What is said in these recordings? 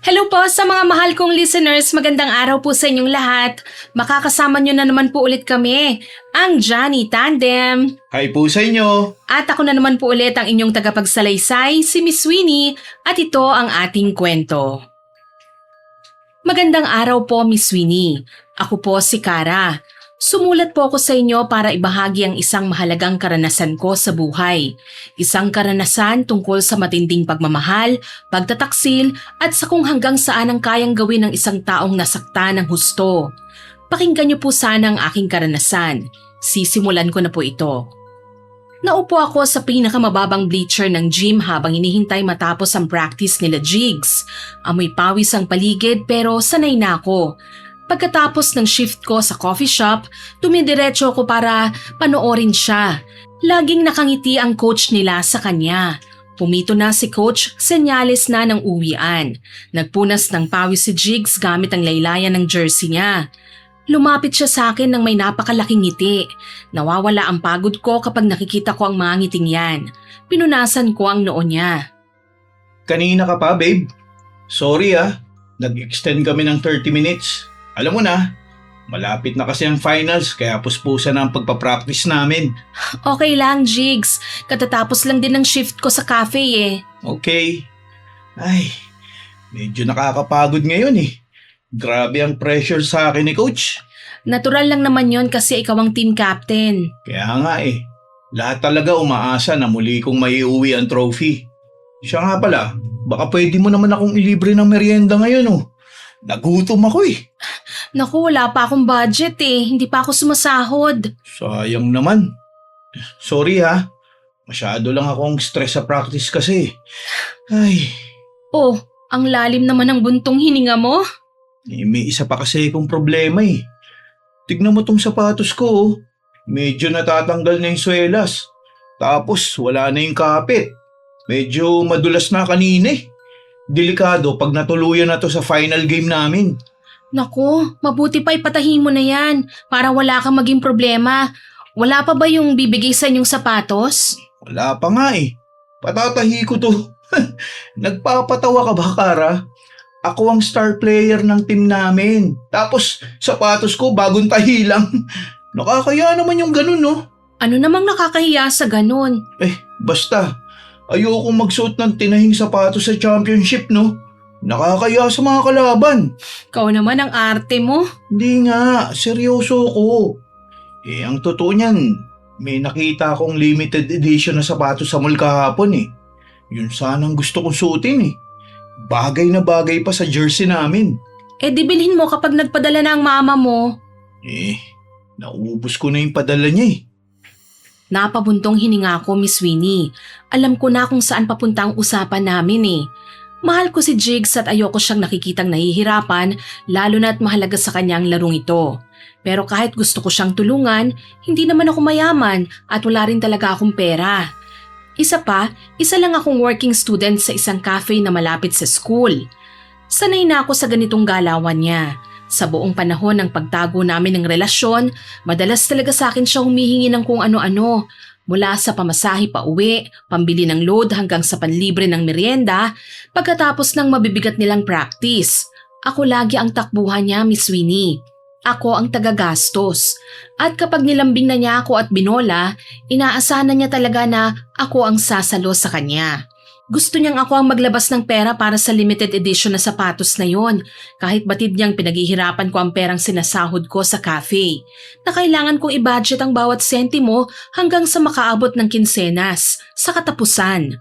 Hello po sa mga mahal kong listeners. Magandang araw po sa inyong lahat. Makakasama nyo na naman po ulit kami, ang Johnny Tandem. Hi po sa inyo! At ako na naman po ulit ang inyong tagapagsalaysay, si Miss Winnie, at ito ang ating kwento. Magandang araw po, Miss Winnie. Ako po si Kara. Sumulat po ako sa inyo para ibahagi ang isang mahalagang karanasan ko sa buhay. Isang karanasan tungkol sa matinding pagmamahal, pagtataksil at sa kung hanggang saan ang kayang gawin ng isang taong nasakta ng husto. Pakinggan niyo po sana ang aking karanasan. Sisimulan ko na po ito. Naupo ako sa pinakamababang bleacher ng gym habang hinihintay matapos ang practice nila Jigs. Amoy pawis ang paligid pero sanay na ako. Pagkatapos ng shift ko sa coffee shop, tumidiretso ko para panoorin siya. Laging nakangiti ang coach nila sa kanya. Pumito na si coach, senyales na ng uwian. Nagpunas ng pawis si Jigs gamit ang laylayan ng jersey niya. Lumapit siya sa akin ng may napakalaking ngiti. Nawawala ang pagod ko kapag nakikita ko ang mga ngiting yan. Pinunasan ko ang noo niya. Kanina ka pa, babe? Sorry nag-extend kami ng 30 minutes. Alam mo na, malapit na kasi ang finals kaya puspusan na ang pagpapractice namin. Okay lang, Jigs. Katatapos lang din ng shift ko sa cafe eh. Okay. Ay, medyo nakakapagod ngayon eh. Grabe ang pressure sa akin ni coach. Natural lang naman yon kasi ikaw ang team captain. Kaya nga lahat talaga umaasa na muli kong maiuwi ang trophy. Siya nga pala, baka pwede mo naman akong ilibre ng merienda ngayon. Nagutom ako Naku, wala pa akong budget eh. Hindi pa ako sumasahod. Sayang naman. Sorry masyado lang akong stress sa practice kasi. Ay, Oh, ang lalim naman ng buntong hininga mo. may isa pa kasi akong problema Tignan mo tong sapatos ko Medyo natatanggal na yung swelas. Tapos wala na yung kapit. Medyo madulas na kanina Delikado pag natuluyan na to sa final game namin. Naku, mabuti pa ipatahi mo na yan para wala kang maging problema. Wala pa ba yung bibigay sa inyong sapatos? Wala pa nga Patatahi ko to. Nagpapatawa ka ba, Kara? Ako ang star player ng team namin. Tapos sapatos ko bagong tahi lang. Nakakaya naman yung ganun, no? Ano namang nakakahiya sa ganun? Basta. Ayoko magsuot ng tinahing sapatos sa championship, no? Nakakaya sa mga kalaban. Ikaw naman ang arte mo. Hindi nga, seryoso ko. Ang totoo niyan, may nakita akong limited edition na sapatos sa mall kahapon Yun sanang gusto kong suotin Bagay na bagay pa sa jersey namin. Di bilhin mo kapag nagpadala na ang mama mo. Naubos ko na yung padala niya Napabuntong hininga ko, Miss Winnie. Alam ko na kung saan papunta ang usapan namin Mahal ko si Jigs at ayoko siyang nakikitang nahihirapan, lalo na't mahalaga sa kanya ang larong ito. Pero kahit gusto ko siyang tulungan, hindi naman ako mayaman at wala rin talaga akong pera. Isa lang akong working student sa isang cafe na malapit sa school. Sanay na ako sa ganitong galawan niya. Sa buong panahon ng pagtago namin ng relasyon, madalas talaga sa akin siya humihingi ng kung ano-ano. Mula sa pamasahe pa uwi, pambili ng load hanggang sa panlibre ng merienda, pagkatapos ng mabibigat nilang practice. Ako lagi ang takbuhan niya, Miss Winnie. Ako ang tagagastos. At kapag nilambing na niya ako at binola, inaasahan na niya talaga na ako ang sasalo sa kanya. Gusto niyang ako ang maglabas ng pera para sa limited edition na sapatos na yon, kahit batid niyang pinaghihirapan ko ang perang sinasahod ko sa cafe, na kailangan kong i-budget ang bawat sentimo hanggang sa makaabot ng kinsenas, sa katapusan.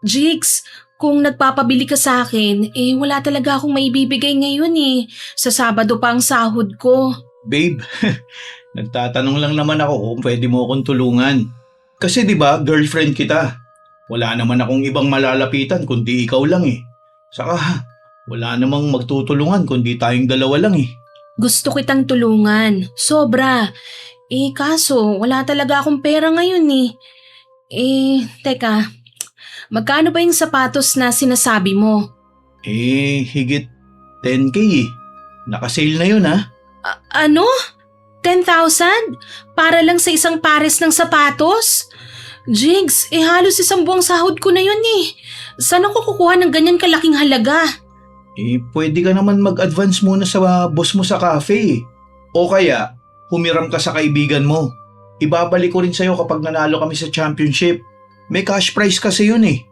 Jigs, kung nagpapabili ka sa akin, wala talaga akong maibibigay ngayon Sa Sabado pa ang sahod ko. Babe, nagtatanong lang naman ako kung pwede mo akong tulungan. Kasi 'di ba, girlfriend kita. Wala naman akong ibang malalapitan kundi ikaw lang Saka, wala namang magtutulungan kundi tayong dalawa lang Gusto kitang tulungan. Sobra. Kaso, wala talaga akong pera ngayon Teka. Magkano ba yung sapatos na sinasabi mo? Higit 10K Nakasale na yun Ano? 10,000? Para lang sa isang pares ng sapatos? Jigs, halos isang buwang sahod ko na yun Saan ako kukuha ng ganyan kalaking halaga? Pwede ka naman mag-advance muna sa boss mo sa cafe. O kaya, humiram ka sa kaibigan mo. Ibabalik ko rin sa'yo kapag nanalo kami sa championship. May cash prize kasi yun eh.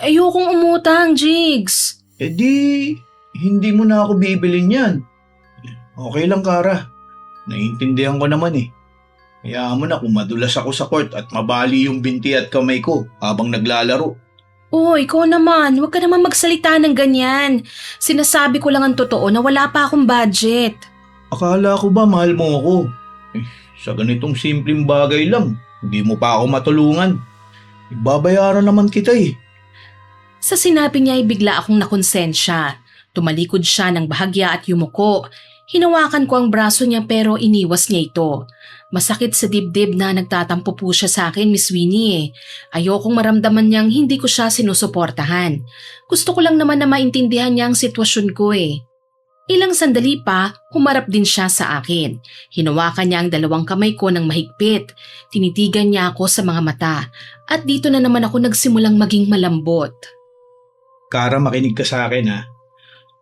Ayokong umutang, Jigs. Hindi mo na ako bibilin yan. Okay lang, Kara. Naiintindihan ko naman eh. Hayaan mo na kung madulas ako sa court at mabali yung binti at kamay ko habang naglalaro. Ikaw naman, huwag ka naman magsalita ng ganyan. Sinasabi ko lang ang totoo na wala pa akong budget. Akala ko ba mahal mo ako? Sa ganitong simpleng bagay lang, hindi mo pa ako matulungan. Ibabayaran naman kita eh. Sa sinabi niya ay bigla akong nakonsensya. Tumalikod siya ng bahagya at yumuko. Hinawakan ko ang braso niya pero iniwas niya ito. Masakit sa dibdib na nagtatampo po siya sa akin, Miss Winnie eh. Ayokong maramdaman niyang hindi ko siya sinusuportahan. Gusto ko lang naman na maintindihan niya ang sitwasyon ko eh. Ilang sandali pa, humarap din siya sa akin. Hinawakan niya ang dalawang kamay ko ng mahigpit. Tinitigan niya ako sa mga mata. At dito na naman ako nagsimulang maging malambot. Kara, makinig ka sa akin ha.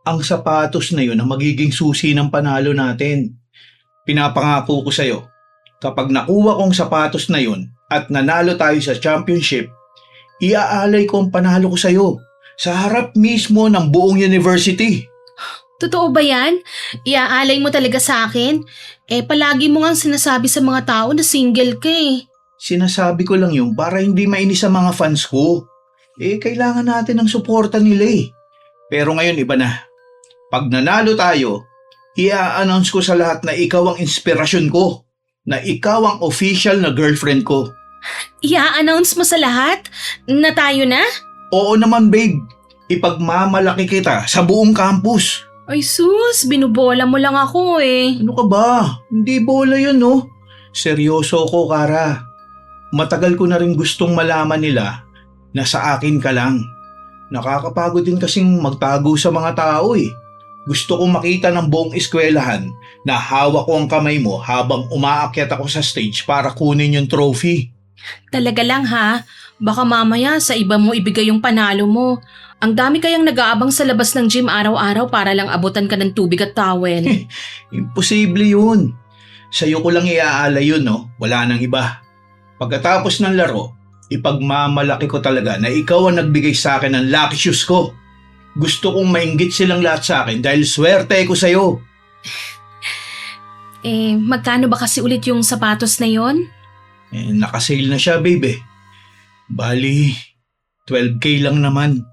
Ang sapatos na yun ang magiging susi ng panalo natin. Pinapangako ko sa'yo, kapag nakuha kong sapatos na yun at nanalo tayo sa championship, iaalay ko ang panalo ko sa'yo sa harap mismo ng buong university. Totoo ba yan? Iaalay mo talaga sa akin? Palagi mo nga sinasabi sa mga tao na single ka eh. Sinasabi ko lang yun para hindi mainis sa mga fans ko. Kailangan natin ng suporta nila eh. Pero ngayon iba na. Pag nanalo tayo, i-announce ko sa lahat na ikaw ang inspirasyon ko. Na ikaw ang official na girlfriend ko. I-announce mo sa lahat? Na tayo na? Oo naman babe. Ipagmamalaki kita sa buong campus. Ay sus, binubola mo lang ako eh. Ano ka ba? Hindi bola yun no. Seryoso ko, Kara. Matagal ko na rin gustong malaman nila na sa akin ka lang. Nakakapagod din kasing magtago sa mga tao eh. Gusto kong makita ng buong eskwelahan na hawak ko ang kamay mo habang umaakyat ako sa stage para kunin yung trophy. Talaga lang ha, baka mamaya sa iba mo ibigay yung panalo mo. Ang dami kayang nag-aabang sa labas ng gym araw-araw para lang abutan ka ng tubig at towel. Imposible yun. Sa'yo ko lang iaalay yun no, wala nang iba. Pagkatapos ng laro, ipagmamalaki ko talaga na ikaw ang nagbigay sa akin ng lucky shoes ko. Gusto kong mainggit silang lahat sa akin dahil swerte ko sa'yo. Magkano ba kasi ulit yung sapatos na yon? Nakasale na siya, babe. Bali, 12K lang naman.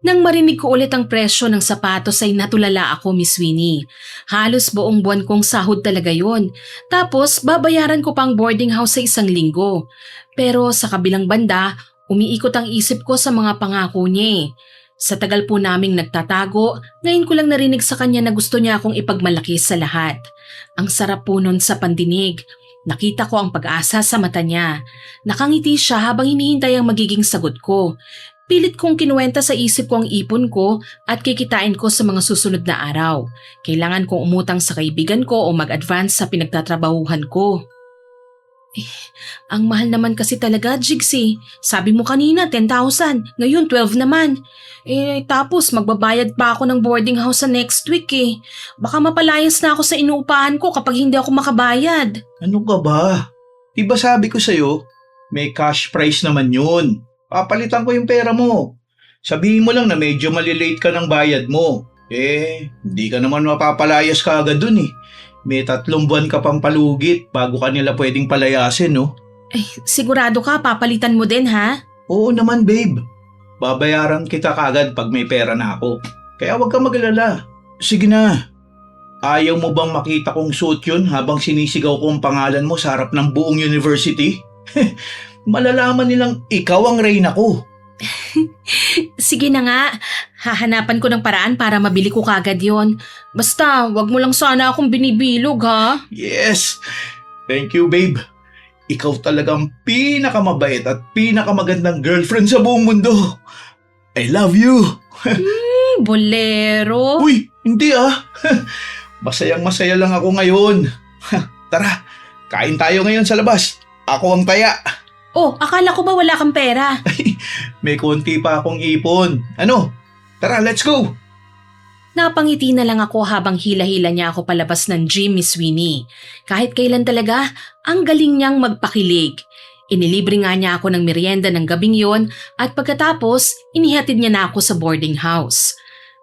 Nang marinig ko ulit ang presyo ng sapatos ay natulala ako, Miss Winnie. Halos buong buwan kong sahod talaga yon. Tapos babayaran ko pang boarding house sa 1 linggo. Pero sa kabilang banda, umiikot ang isip ko sa mga pangako niya. Sa tagal po naming nagtatago, ngayon ko lang narinig sa kanya na gusto niya akong ipagmalaki sa lahat. Ang sarap po nun sa pandinig. Nakita ko ang pag-asa sa mata niya. Nakangiti siya habang hinihintay ang magiging sagot ko. Pilit kong kinuwenta sa isip ko ang ipon ko at kikitain ko sa mga susunod na araw. Kailangan kong umutang sa kaibigan ko o mag-advance sa pinagtatrabahuhan ko. Ang mahal naman kasi talaga, Jigsy. Sabi mo kanina 10,000, ngayon 12 naman. Tapos magbabayad pa ako ng boarding house sa next week eh. Baka mapalayas na ako sa inuupahan ko kapag hindi ako makabayad. Ano ka ba? Diba sabi ko sa'yo, may cash prize naman yun. Papalitan ko yung pera mo. Sabihin mo lang na medyo malilate ka ng bayad mo. Hindi ka naman mapapalayas ka agad dun eh. May 3 buwan ka pang palugit bago ka nila pwedeng palayasin, no? Sigurado ka papalitan mo din ha? Oo naman, babe. Babayaran kita kagad pag may pera na ako. Kaya wag ka magalala. Sige na. Ayaw mo bang makita kong suit yun habang sinisigaw ko ang pangalan mo sa harap ng buong university? Malalaman nilang ikaw ang reyna ko. Sige na nga, hahanapan ko ng paraan para mabili ko kagad yon. Basta, wag mo lang sana akong binibilog ha. Yes! Thank you, babe. Ikaw talagang pinakamabait at pinakamagandang girlfriend sa buong mundo. I love you! Bolero. Uy, hindi ah. Masayang masaya lang ako ngayon. Tara, kain tayo ngayon sa labas. Ako ang taya. Akala ko ba wala kang pera? May konti pa akong ipon. Ano? Tara, let's go! Napangiti na lang ako habang hila-hila niya ako palabas ng gym, Miss Winnie. Kahit kailan talaga, ang galing niyang magpakilig. Inilibre nga niya ako ng merienda ng gabing yon at pagkatapos, inihatid niya na ako sa boarding house.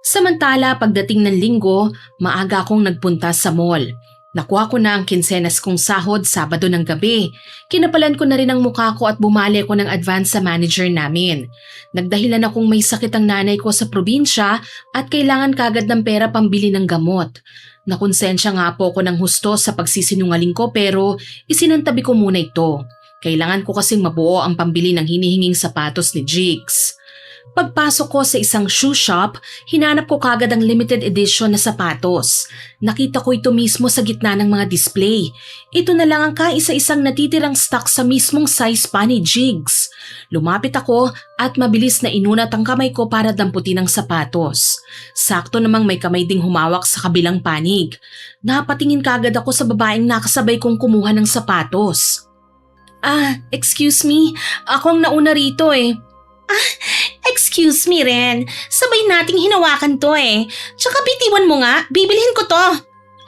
Samantala, pagdating ng linggo, maaga akong nagpunta sa mall. Nakuha ko na ang kinsenas kong sahod Sabado ng gabi. Kinapalan ko na rin ang mukha ko at bumali ko ng advance sa manager namin. Nagdahilan akong may sakit ang nanay ko sa probinsya at kailangan kagad ng pera pambili ng gamot. Nakonsensya nga po ako ng husto sa pagsisinungaling ko pero isinantabi ko muna ito. Kailangan ko kasing mabuo ang pambili ng hinihinging sapatos ni Jigs. Pagpasok ko sa isang shoe shop, hinanap ko kagad ang limited edition na sapatos. Nakita ko ito mismo sa gitna ng mga display. Ito na lang ang kaisa-isang natitirang stock sa mismong size pa ni Jigs. Lumapit ako at mabilis na inunat ang kamay ko para damputin ang sapatos. Sakto namang may kamay ding humawak sa kabilang panig. Napatingin kagad ako sa babaeng nakasabay kong kumuha ng sapatos. Excuse me, ako ang nauna rito eh. Excuse me rin, sabay nating hinawakan to eh. Tsaka bitiwan mo nga, bibilhin ko to.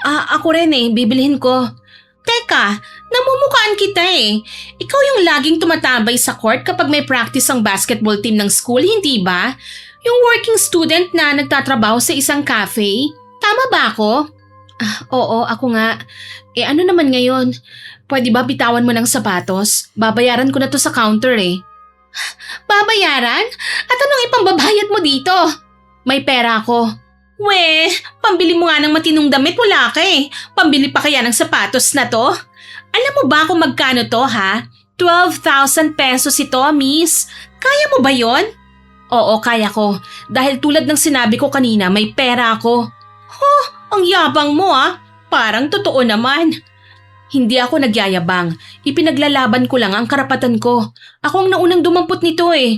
Ako rin eh, bibilhin ko. Teka, namumukaan kita eh. Ikaw yung laging tumatabay sa court kapag may practice ang basketball team ng school, hindi ba? Yung working student na nagtatrabaho sa isang cafe. Tama ba ako? Oo, ako nga. Ano naman ngayon? Pwede ba bitawan mo ng sapatos? Babayaran ko na to sa counter eh. Babayaran? At anong ipambabayad mo dito? May pera ako. Pambili mo nga ng matinong damit, wala ka eh. Pambili pa kaya ng sapatos na to? Alam mo ba kung magkano to ha? 12,000 pesos ito, miss. Kaya mo ba yon? Oo, kaya ko. Dahil tulad ng sinabi ko kanina, may pera ako. Ang yabang mo Parang totoo naman. Hindi ako nagyayabang. Ipinaglalaban ko lang ang karapatan ko. Ako ang naunang dumampot nito eh.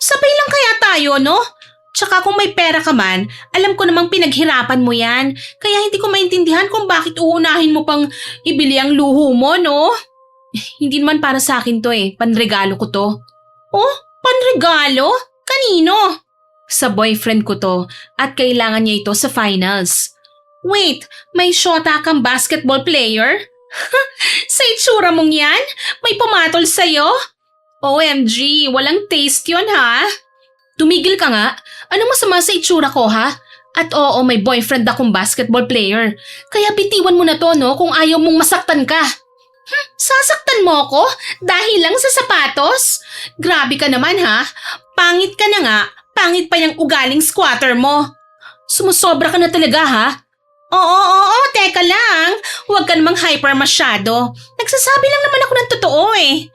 Sabay lang kaya tayo, no? Tsaka kung may pera ka man, alam ko namang pinaghirapan mo yan. Kaya hindi ko maintindihan kung bakit uunahin mo pang ibili ang luho mo, no? Hindi naman para sa akin to eh. Panregalo ko to. Panregalo? Kanino? Sa boyfriend ko to at kailangan niya ito sa finals. Wait, may shota kang basketball player? Sa itsura mong yan? May pumatol sa'yo? OMG, walang taste yon ha? Tumigil ka nga. Anong masama sa itsura ko ha? At oo, may boyfriend akong basketball player. Kaya bitiwan mo na to no kung ayaw mong masaktan ka. Sasaktan mo ako? Dahil lang sa sapatos? Grabe ka naman ha? Pangit ka na nga. Pangit pa yung ugaling squatter mo. Sumusobra ka na talaga ha? Oo, teka lang. Huwag ka namang hyper masyado. Nagsasabi lang naman ako ng totoo eh.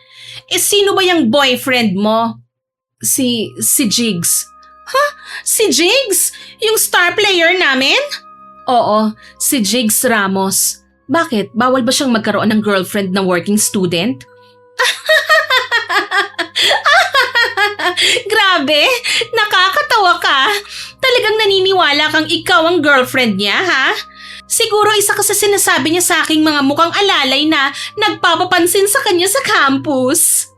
Sino ba yung boyfriend mo? Si Jigs. Si Jigs? Yung star player namin? Oo, si Jigs Ramos. Bakit? Bawal ba siyang magkaroon ng girlfriend na working student? Grabe, nakakatawa ka. Talagang naniniwala kang ikaw ang girlfriend niya, ha? Siguro isa ka sa sinasabi niya sa aking mga mukhang alalay na nagpapapansin sa kanya sa campus.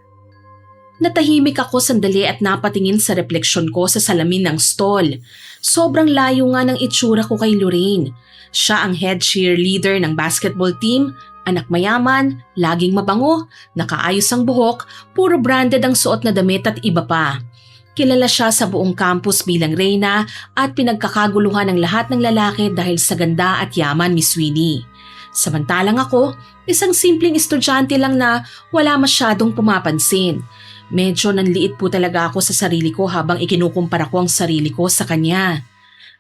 Natahimik ako sandali at napatingin sa refleksyon ko sa salamin ng stall. Sobrang layo nga ng itsura ko kay Lorraine. Siya ang head cheerleader ng basketball team, anak mayaman, laging mabango, nakaayos ang buhok, puro branded ang suot na damit at iba pa. Kilala siya sa buong campus bilang reyna at pinagkakaguluhan ng lahat ng lalaki dahil sa ganda at yaman ni Sweeney. Samantalang ako, isang simpleng estudyante lang na wala masyadong pumapansin. Medyo nanliit po talaga ako sa sarili ko habang ikinukumpara ko ang sarili ko sa kanya.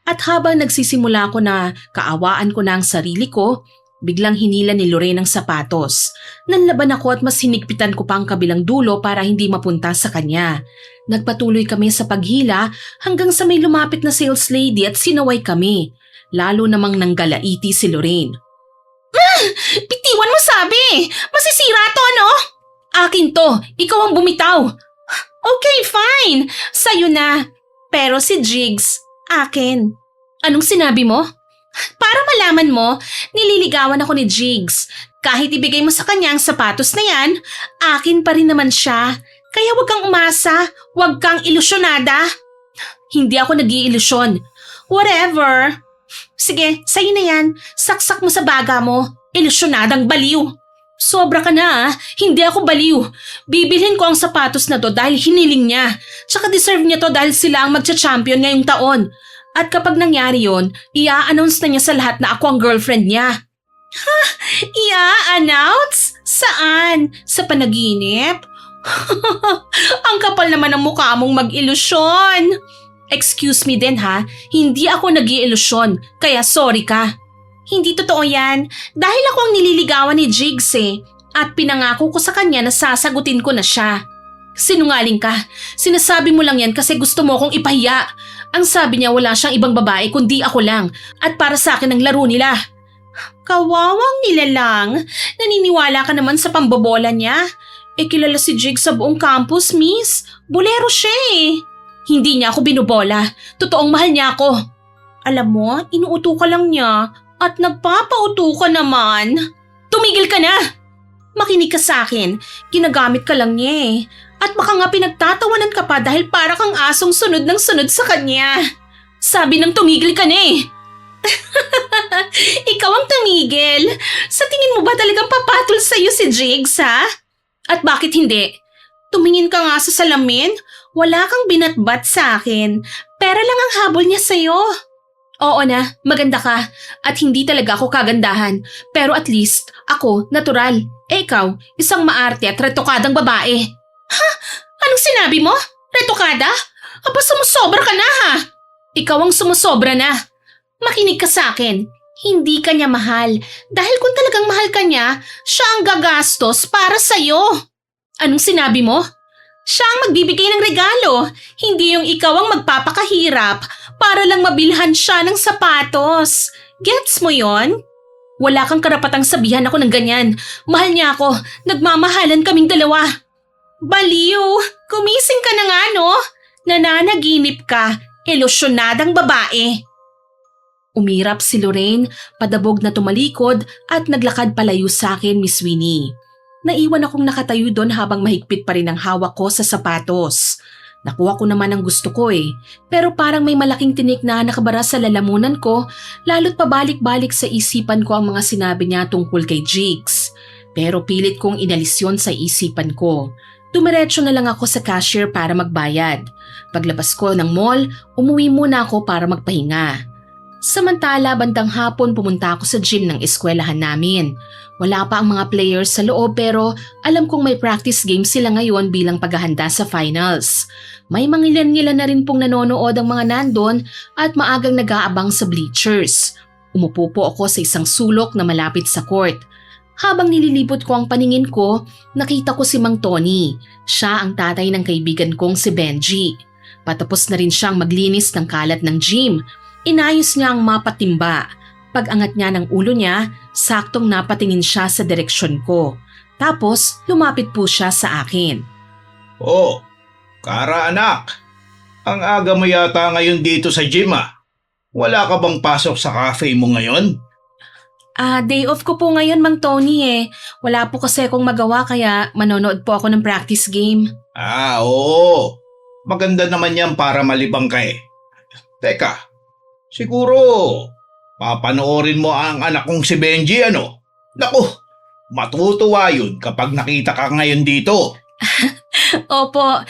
At habang nagsisimula ko na kaawaan ko na ang sarili ko, biglang hinila ni Lorraine ang sapatos. Nanlaban ako at mas hinigpitan ko pa ang kabilang dulo para hindi mapunta sa kanya. Nagpatuloy kami sa paghila hanggang sa may lumapit na sales lady at sinaway kami. Lalo namang nanggalaiti si Lorraine. Bitiwan mo sabi! Masisira to ano? Akin to, ikaw ang bumitaw. Okay, fine. Sa'yo na. Pero si Jigs, akin. Anong sinabi mo? Para malaman mo, nililigawan ako ni Jigs. Kahit ibigay mo sa kanya ang sapatos na yan, akin pa rin naman siya. Kaya huwag kang umasa, huwag kang ilusyonada. Hindi ako nag-iilusyon. Whatever. Sige, sa'yo na yan. Saksak mo sa baga mo. Ilusyonadang baliw. Sobra ka na ah. Hindi ako baliw. Bibilhin ko ang sapatos na to dahil hiniling niya. Tsaka deserve niya to dahil sila ang magcha-champion ngayong taon. At kapag nangyari yon, i-announce na niya sa lahat na ako ang girlfriend niya. Ha? I-announce? Saan? Sa panaginip? Ang kapal naman ng mukha mong mag-ilusyon. Excuse me din ha, hindi ako nag-iilusyon, kaya sorry ka. Hindi totoo yan, dahil ako ang nililigawan ni Jigs eh, at pinangako ko sa kanya na sasagutin ko na siya. Sinungaling ka, sinasabi mo lang yan kasi gusto mo akong ipahiya. Ang sabi niya wala siyang ibang babae kundi ako lang, at para sa akin ang laro nila. Kawawang nilalang, naniniwala ka naman sa pambobola niya. Kilala si Jigs sa buong campus, miss. Bolero siya eh. Hindi niya ako binubola. Totoong mahal niya ako. Alam mo, inuuto ka lang niya at nagpapauto ka naman. Tumigil ka na! Makinig ka sa akin. Ginagamit ka lang niya eh. At baka nga pinagtatawanan ka pa dahil para kang asong sunod ng sunod sa kanya. Sabi ng tumigil ka na eh. Ikaw ang tumigil. Sa tingin mo ba talagang papatol sa'yo si Jigs ha? At bakit hindi? Tumingin ka nga sa salamin. Wala kang binatbat sa akin. Pera lang ang habol niya sa'yo. Oo na, maganda ka. At hindi talaga ako kagandahan. Pero at least, ako, natural. Ikaw, isang maarte at retokadang babae. Ha? Anong sinabi mo? Retokada? Aba, sumusobra ka na ha? Ikaw ang sumusobra na. Makinig ka sa akin. Hindi ka niya mahal. Dahil kung talagang mahal ka niya, siya ang gagastos para sa'yo. Anong sinabi mo? Siya ang magbibigay ng regalo, hindi yung ikaw ang magpapakahirap para lang mabilhan siya ng sapatos. Gets mo yon? Wala kang karapatang sabihan ako ng ganyan. Mahal niya ako, nagmamahalan kaming dalawa. Baliw, gumising ka na nga no? Nananaginip ka, ilusyonadang babae. Umirap si Lorraine, padabog na tumalikod at naglakad palayo sa akin, Miss Winnie. Naiwan akong nakatayo doon habang mahigpit pa rin ang hawak ko sa sapatos. Nakuha ko naman ang gusto ko eh, pero parang may malaking tinik na nakabara sa lalamunan ko, lalo't pabalik-balik sa isipan ko ang mga sinabi niya tungkol kay Jigs. Pero pilit kong inalis yon sa isipan ko. Dumiretso na lang ako sa cashier para magbayad. Paglabas ko ng mall, umuwi muna ako para magpahinga. Samantala, bandang hapon pumunta ako sa gym ng eskwelahan namin. Wala pa ang mga players sa loob pero alam kong may practice game sila ngayon bilang paghahanda sa finals. May mangilan-ngilan na rin pong nanonood ang mga nandon at maagang nag-aabang sa bleachers. Umupo po ako sa isang sulok na malapit sa court. Habang nililibot ko ang paningin ko, nakita ko si Mang Tony. Siya ang tatay ng kaibigan kong si Benji. Patapos na rin siyang maglinis ng kalat ng gym. Inayos niya ang mapatimba. Pag-angat niya ng ulo niya, saktong napatingin siya sa direksyon ko. Tapos lumapit po siya sa akin. Oh, Kara anak. Ang aga mo yata ngayon dito sa gym ah. Wala ka bang pasok sa cafe mo ngayon? Day off ko po ngayon, Mang Tony eh. Wala po kasi akong magawa kaya manonood po ako ng practice game. Oo. Maganda naman yan para malibang ka eh. Teka, siguro papanoorin mo ang anak kong si Benji ano? Naku, matutuwa yun kapag nakita ka ngayon dito. Opo,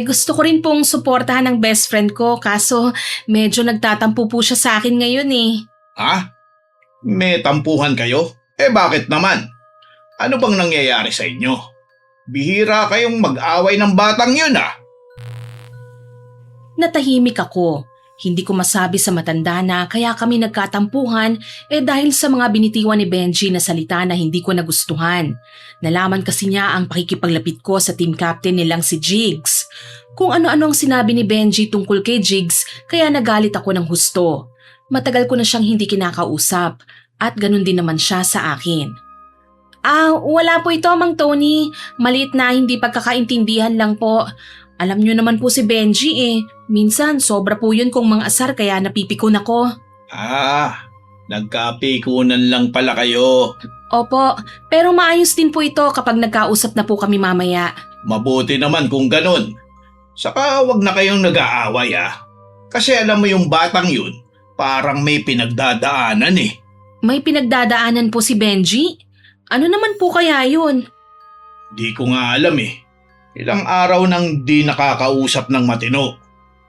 gusto ko rin pong suportahan ng best friend ko kaso medyo nagtatampo po siya sa akin ngayon eh. Ha? May tampuhan kayo? Bakit naman? Ano bang nangyayari sa inyo? Bihira kayong mag-away ng batang yun ah. Natahimik ako. Hindi ko masabi sa matanda na kaya kami nagkatampuhan dahil sa mga binitiwan ni Benji na salita na hindi ko nagustuhan. Nalaman kasi niya ang pakikipaglapit ko sa team captain nilang si Jigs. Kung ano-ano ang sinabi ni Benji tungkol kay Jigs kaya nagalit ako ng husto. Matagal ko na siyang hindi kinakausap at ganun din naman siya sa akin. Wala po ito, Mang Tony. Maliit na hindi pagkakaintindihan lang po. Alam niyo naman po si Benji eh. Minsan sobra po yun kung mga asar kaya napipikon ako. Nagkapikunan lang pala kayo. Opo, pero maayos din po ito kapag nagkausap na po kami mamaya. Mabuti naman kung ganun. Saka wag na kayong nag-aaway ah. Kasi alam mo yung batang yun, parang may pinagdadaanan eh. May pinagdadaanan po si Benji? Ano naman po kaya yun? Di ko nga alam eh. Ilang araw nang di nakakausap ng matino.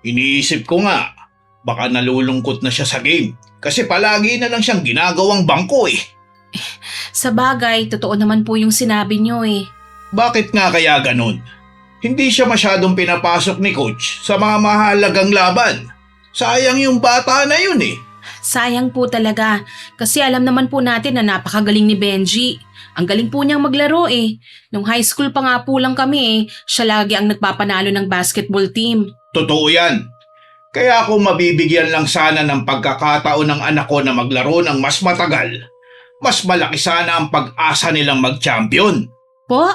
Iniisip ko nga, baka nalulungkot na siya sa game. Kasi palagi na lang siyang ginagawang bangko eh. Sa bagay, totoo naman po yung sinabi niyo eh. Bakit nga kaya ganun? Hindi siya masyadong pinapasok ni coach sa mga mahalagang laban. Sayang yung bata na yun eh. Sayang po talaga kasi alam naman po natin na napakagaling ni Benji. Ang galing po niyang maglaro eh. Nung high school pa nga po lang kami eh, siya lagi ang nagpapanalo ng basketball team. Totoo yan. Kaya ako mabibigyan lang sana ng pagkakataon ng anak ko na maglaro ng mas matagal. Mas malaki sana ang pag-asa nilang mag-champion. Po?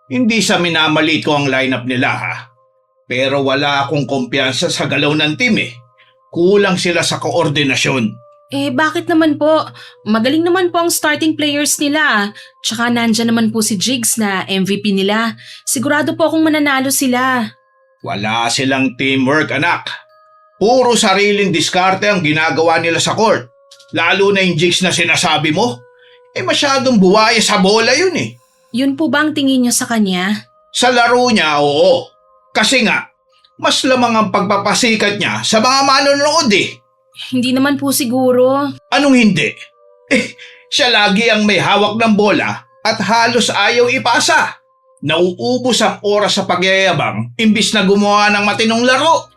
Hindi sa minamalit ko ang lineup nila ha. Pero wala akong kumpiyansa sa galaw ng team eh. Kulang sila sa koordinasyon. Bakit naman po? Magaling naman po ang starting players nila. Tsaka nandyan naman po si Jigs na MVP nila. Sigurado po akong mananalo sila. Wala silang teamwork anak. Puro sariling diskarte ang ginagawa nila sa court. Lalo na yung jigs na sinasabi mo. Masyadong buwaya sa bola yun eh. Yun po ba ang tingin niyo sa kanya? Sa laro niya, oo. Kasi nga, mas lamang ang pagpapasikat niya sa mga manonood eh. Hindi naman po siguro. Anong hindi? Siya lagi ang may hawak ng bola at halos ayaw ipasa. Nauubos ang oras sa pagyayabang imbis na gumawa ng matinong laro.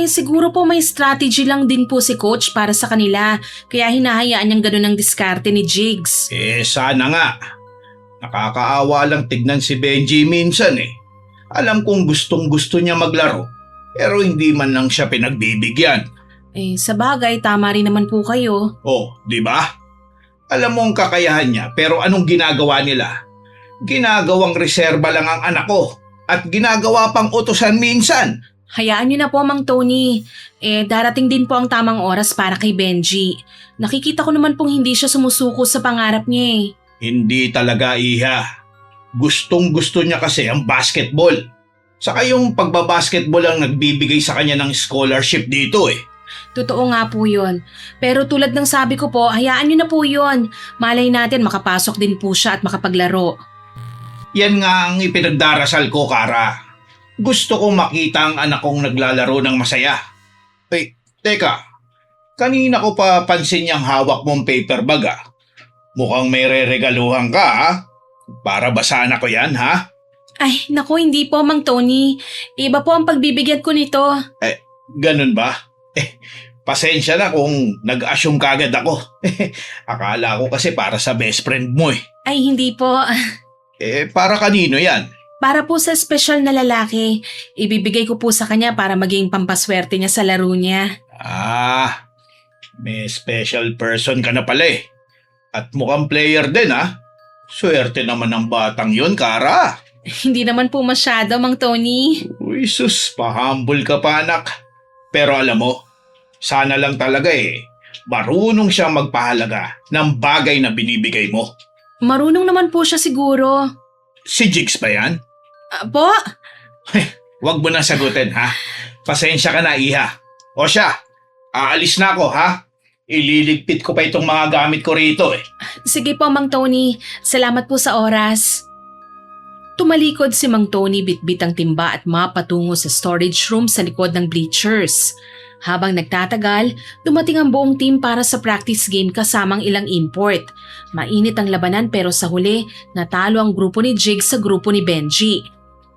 Siguro po may strategy lang din po si coach para sa kanila. Kaya hinahayaan niyang ganun ang diskarte ni Jigs. Sana nga. Nakakaawa lang tignan si Benji minsan eh. Alam kong gustong gusto niya maglaro, pero hindi man lang siya pinagbibigyan. Sa bagay, tama rin naman po kayo. Oh, di ba? Alam mo ang kakayahan niya, pero anong ginagawa nila? Ginagawang reserba lang ang anak ko at ginagawa pang utusan minsan. Hayaan niyo na po, Mang Tony. Darating din po ang tamang oras para kay Benji. Nakikita ko naman pong hindi siya sumusuko sa pangarap niya eh. Hindi talaga, Iha. Gustong gusto niya kasi ang basketball. Saka yung pagbabasketball ang nagbibigay sa kanya ng scholarship dito eh. Totoo nga po yun. Pero tulad ng sabi ko po, hayaan niyo na po yun. Malay natin makapasok din po siya at makapaglaro. Yan nga ang ipinagdarasal ko, Kara. Gusto kong makita ang anak kong naglalaro ng masaya. Teka. Kanina ko pa pansin yung hawak mong paper bag ah. Mukhang may re-regaluhan ka ha? Para basahan ako yan ha? Ay, naku, hindi po, Mang Tony. Iba po ang pagbibigyan ko nito. Ganun ba? Pasensya na kung nag-assume kagad ako. Akala ko kasi para sa best friend mo eh. Ay, hindi po. Para kanino yan? Para po sa espesyal na lalaki. Ibibigay ko po sa kanya para maging pampaswerte niya sa laro niya. May special person ka na pala eh. At mukhang player din ha. Swerte naman ng batang yun, Kara. Hindi naman po masyado, Mang Tony. Uy sus, pahambol ka pa anak. Pero alam mo, sana lang talaga marunong siyang magpahalaga ng bagay na binibigay mo. Marunong naman po siya siguro. Si Jigs ba yan? Po? Wag mo na sagutin ha. Pasensya ka na, Iha. O siya, aalis na ako ha. Ililigpit ko pa itong mga gamit ko rito eh. Sige po, Mang Tony. Salamat po sa oras. Tumalikod si Mang Tony bitbit ang timba at mapatungo sa storage room sa likod ng bleachers. Habang nagtatagal, dumating ang buong team para sa practice game kasamang ilang import. Mainit ang labanan pero sa huli, natalo ang grupo ni Jigs sa grupo ni Benji.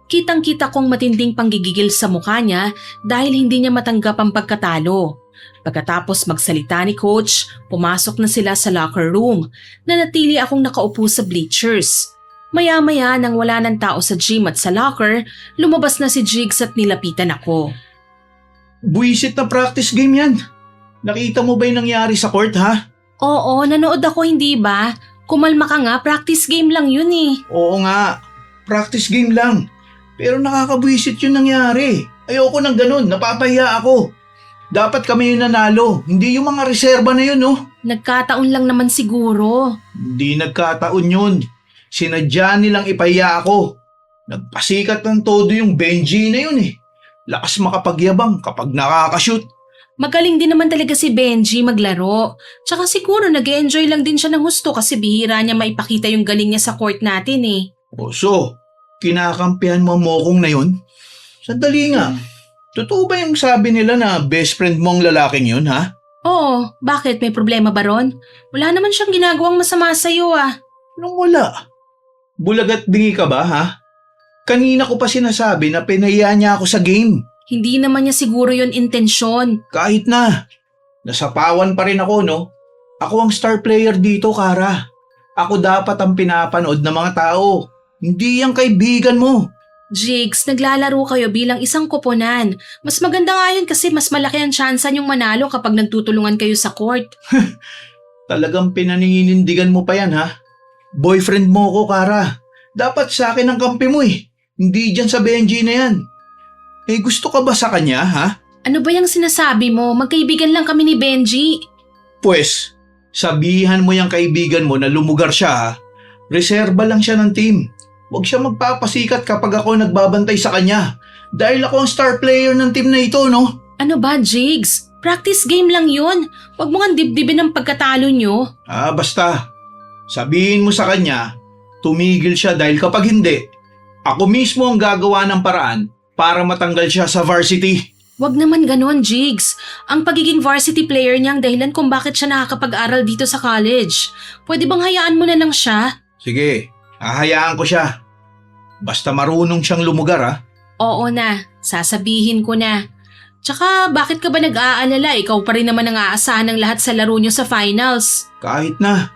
Kitang-kita kong matinding panggigigil sa mukha niya dahil hindi niya matanggap ang pagkatalo. Pagkatapos magsalita ni coach, pumasok na sila sa locker room. Nanatili akong nakaupo sa bleachers. Maya-maya nang wala ng tao sa gym at sa locker, lumabas na si Jigs at nilapitan ako. Buwisit na practice game yan. Nakita mo ba yung nangyari sa court ha? Oo, nanood ako, hindi ba? Kumalma ka nga, practice game lang yun eh. Oo nga, practice game lang. Pero nakakabuwisit yung nangyari. Ayoko ng ganun, napapahiya ako. Dapat kami yung nanalo, hindi yung mga reserba na yun Nagkataon lang naman siguro. Hindi nagkataon yun. Sinadya nilang ipahiya ako. Nagpasikat ng todo yung Benji na yun Lakas makapagyabang kapag nakakashoot. Magaling din naman talaga si Benji maglaro. Tsaka siguro nag-enjoy lang din siya ng husto kasi bihira niya maipakita yung galing niya sa court natin eh. O so, kinakampihan mo ang mokong na yun? Sandali nga. Totoo ba yung sabi nila na best friend mo ang lalaking yun, ha? Oo, bakit? May problema ba ron? Wala naman siyang ginagawang masama sa'yo ah. Anong wala? Bulag at bingi ka ba, ha? Kanina ko pa sinasabi na pinahiya niya ako sa game. Hindi naman niya siguro yon intensyon. Kahit na. Nasapawan pa rin ako, no? Ako ang star player dito, Kara. Ako dapat ang pinapanood ng mga tao. Hindi yung kaibigan mo. Jigs, naglalaro kayo bilang isang koponan. Mas maganda nga yun kasi mas malaki ang tsansa niyong manalo kapag nagtutulungan kayo sa court. Talagang pinaninindigan mo pa yan, ha? Boyfriend mo ko, Kara. Dapat sa akin ang kampi mo eh. Hindi dyan sa Benji na yan. Eh gusto ka ba sa kanya, ha? Ano ba yung sinasabi mo? Magkaibigan lang kami ni Benji. Pues, sabihan mo yung kaibigan mo na lumugar siya, ha? Reserba lang siya ng team. Huwag siya magpapasikat kapag ako nagbabantay sa kanya. Dahil ako ang star player ng team na ito, no? Ano ba, Jigs? Practice game lang yun. Huwag mo nga dibdibin ang pagkatalo nyo. Basta. Sabihin mo sa kanya, tumigil siya dahil kapag hindi, ako mismo ang gagawa ng paraan para matanggal siya sa varsity. Huwag naman ganon, Jigs. Ang pagiging varsity player niya ang dahilan kung bakit siya nakakapag-aral dito sa college. Pwede bang hayaan mo na lang siya? Sige, hahayaan ko siya. Basta marunong siyang lumugar, ha? Oo na, sasabihin ko na. Tsaka bakit ka ba nag-aalala? Ikaw pa rin naman ang aasahan ng lahat sa laro niyo sa finals. Kahit na.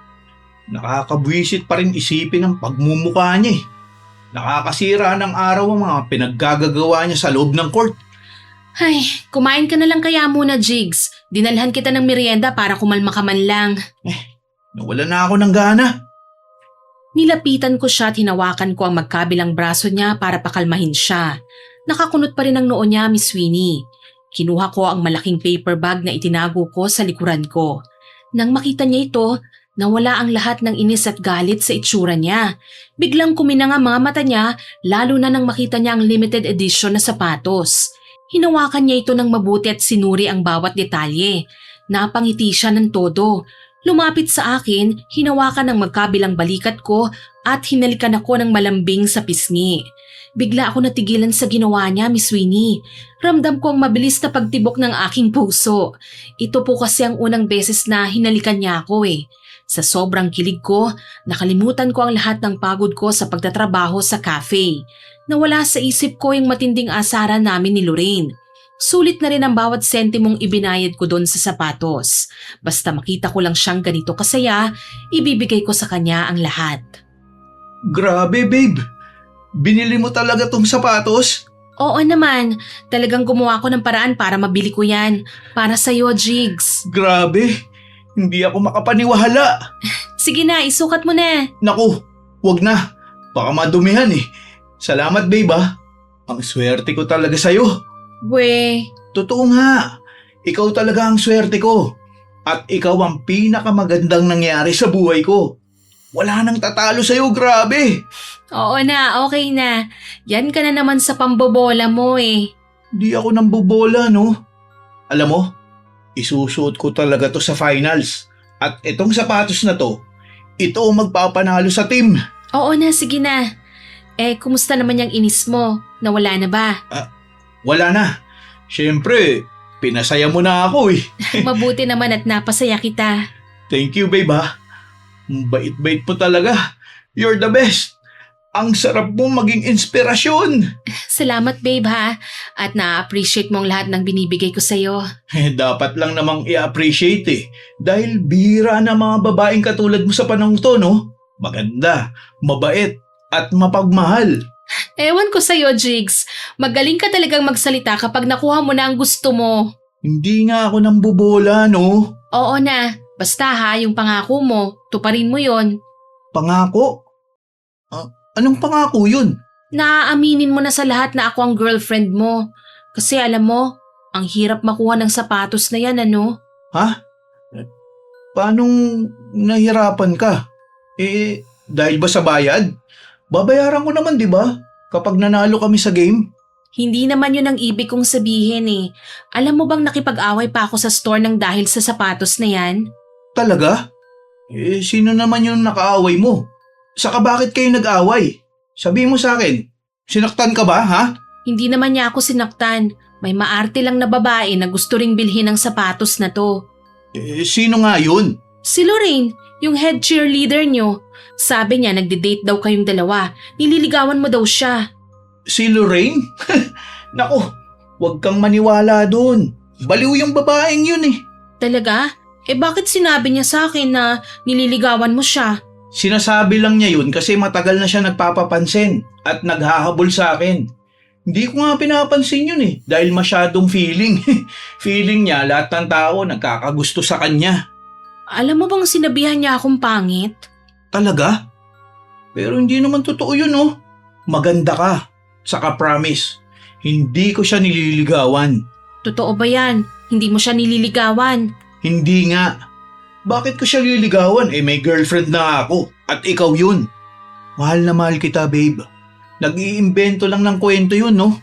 Nakakabwisit pa rin isipin ang pagmumukha niya eh. Nakakasira ng araw ang mga pinaggagagawa niya sa loob ng court. Ay, kumain ka na lang kaya muna, Jigs. Dinalhan kita ng merienda para kumalma ka man lang. Nawala na ako ng gana. Nilapitan ko siya at hinawakan ko ang magkabilang braso niya para pakalmahin siya. Nakakunot pa rin ang noo niya, Miss Winnie. Kinuha ko ang malaking paper bag na itinago ko sa likuran ko. Nang makita niya ito, nawala ang lahat ng inis at galit sa itsura niya. Biglang kuminang ang mga mata niya, lalo na nang makita niya ang limited edition na sapatos. Hinawakan niya ito ng mabuti at sinuri ang bawat detalye. Napangiti siya ng todo. Lumapit sa akin, hinawakan ang magkabilang balikat ko at hinalikan ako ng malambing sa pisngi. Bigla ako natigilan sa ginawa niya, Miss Winnie. Ramdam ko ang mabilis na pagtibok ng aking puso. Ito po kasi ang unang beses na hinalikan niya ako eh. Sa sobrang kilig ko, nakalimutan ko ang lahat ng pagod ko sa pagtatrabaho sa cafe. Nawala sa isip ko yung matinding asaran namin ni Lorraine. Sulit na rin ang bawat sentimong ibinayad ko doon sa sapatos. Basta makita ko lang siyang ganito kasaya, ibibigay ko sa kanya ang lahat. Grabe, babe. Binili mo talaga tong sapatos? Oo naman, talagang gumawa ko ng paraan para mabili ko yan. Para sa'yo, Jigs. Grabe. Hindi ako makapaniwala. Sige na, isukat mo na. Naku, wag na. Baka madumihan eh. Salamat, babe, ha. Ang swerte ko talaga sa'yo. We, Totoo nga. Ikaw talaga ang swerte ko. At ikaw ang pinakamagandang nangyari sa buhay ko. Wala nang tatalo sa'yo, grabe. oo na, okay na. Yan ka na naman sa pambobola mo eh. Di ako nambobola, no? Alam mo, isusuot ko talaga to sa finals. At itong sapatos na to, ito ang magpapanalo sa team. Oo na, sige na. Kumusta naman yung inis mo? Nawala na ba? Wala na. Siyempre, pinasaya mo na ako eh. Mabuti naman at napasaya kita. Thank you, babe, ha. Ang bait-bait mo talaga. You're the best. Ang sarap mong maging inspirasyon. Salamat babe ha. At na-appreciate mo ang lahat ng binibigay ko sa'yo. Dapat lang namang i-appreciate eh. Dahil bihira na mga babaeng katulad mo sa panahon to, no? Maganda, mabait, at mapagmahal. Ewan ko sa'yo, Jigs. Magaling ka talagang magsalita kapag nakuha mo na ang gusto mo. Hindi nga ako nambobola, no? Oo na. Basta ha, yung pangako mo, tuparin mo yon. Pangako? Anong pangako yun? Naaaminin mo na sa lahat na ako ang girlfriend mo. Kasi alam mo, ang hirap makuha ng sapatos na yan, ano? Ha? Paanong nahirapan ka? Dahil ba sa bayad? Babayaran ko naman, di ba? Kapag nanalo kami sa game. Hindi naman yun ang ibig kong sabihin eh. Alam mo bang nakipag-away pa ako sa store ng dahil sa sapatos na yan? Talaga? Sino naman yung nakaaway mo? Saka bakit kayo nag-away? Sabihin mo sa akin, sinaktan ka ba, ha? Hindi naman niya ako sinaktan. May maarte lang na babae na gusto ring bilhin ng sapatos na to. Sino nga yun? Si Lorraine, yung head cheerleader nyo. Sabi niya nagde-date daw kayong dalawa. Nililigawan mo daw siya. Si Lorraine? Nako, huwag kang maniwala dun. Baliw yung babaeng yun eh. Talaga? Bakit sinabi niya sa akin na nililigawan mo siya? Sinasabi lang niya yun kasi matagal na siya nagpapapansin at naghahabol sa akin. Hindi ko nga pinapansin yun eh dahil masyadong feeling. Feeling niya lahat ng tao nagkakagusto sa kanya. Alam mo bang sinabihan niya akong pangit? Talaga? Pero hindi naman totoo yun oh. Maganda ka. Saka promise, hindi ko siya nililigawan. Totoo ba yan? Hindi mo siya nililigawan? Hindi nga. Bakit ko siya liligawan? May girlfriend na ako. At ikaw yun. Mahal na mahal kita, babe. Nag-iimbento lang ng kwento yun, no?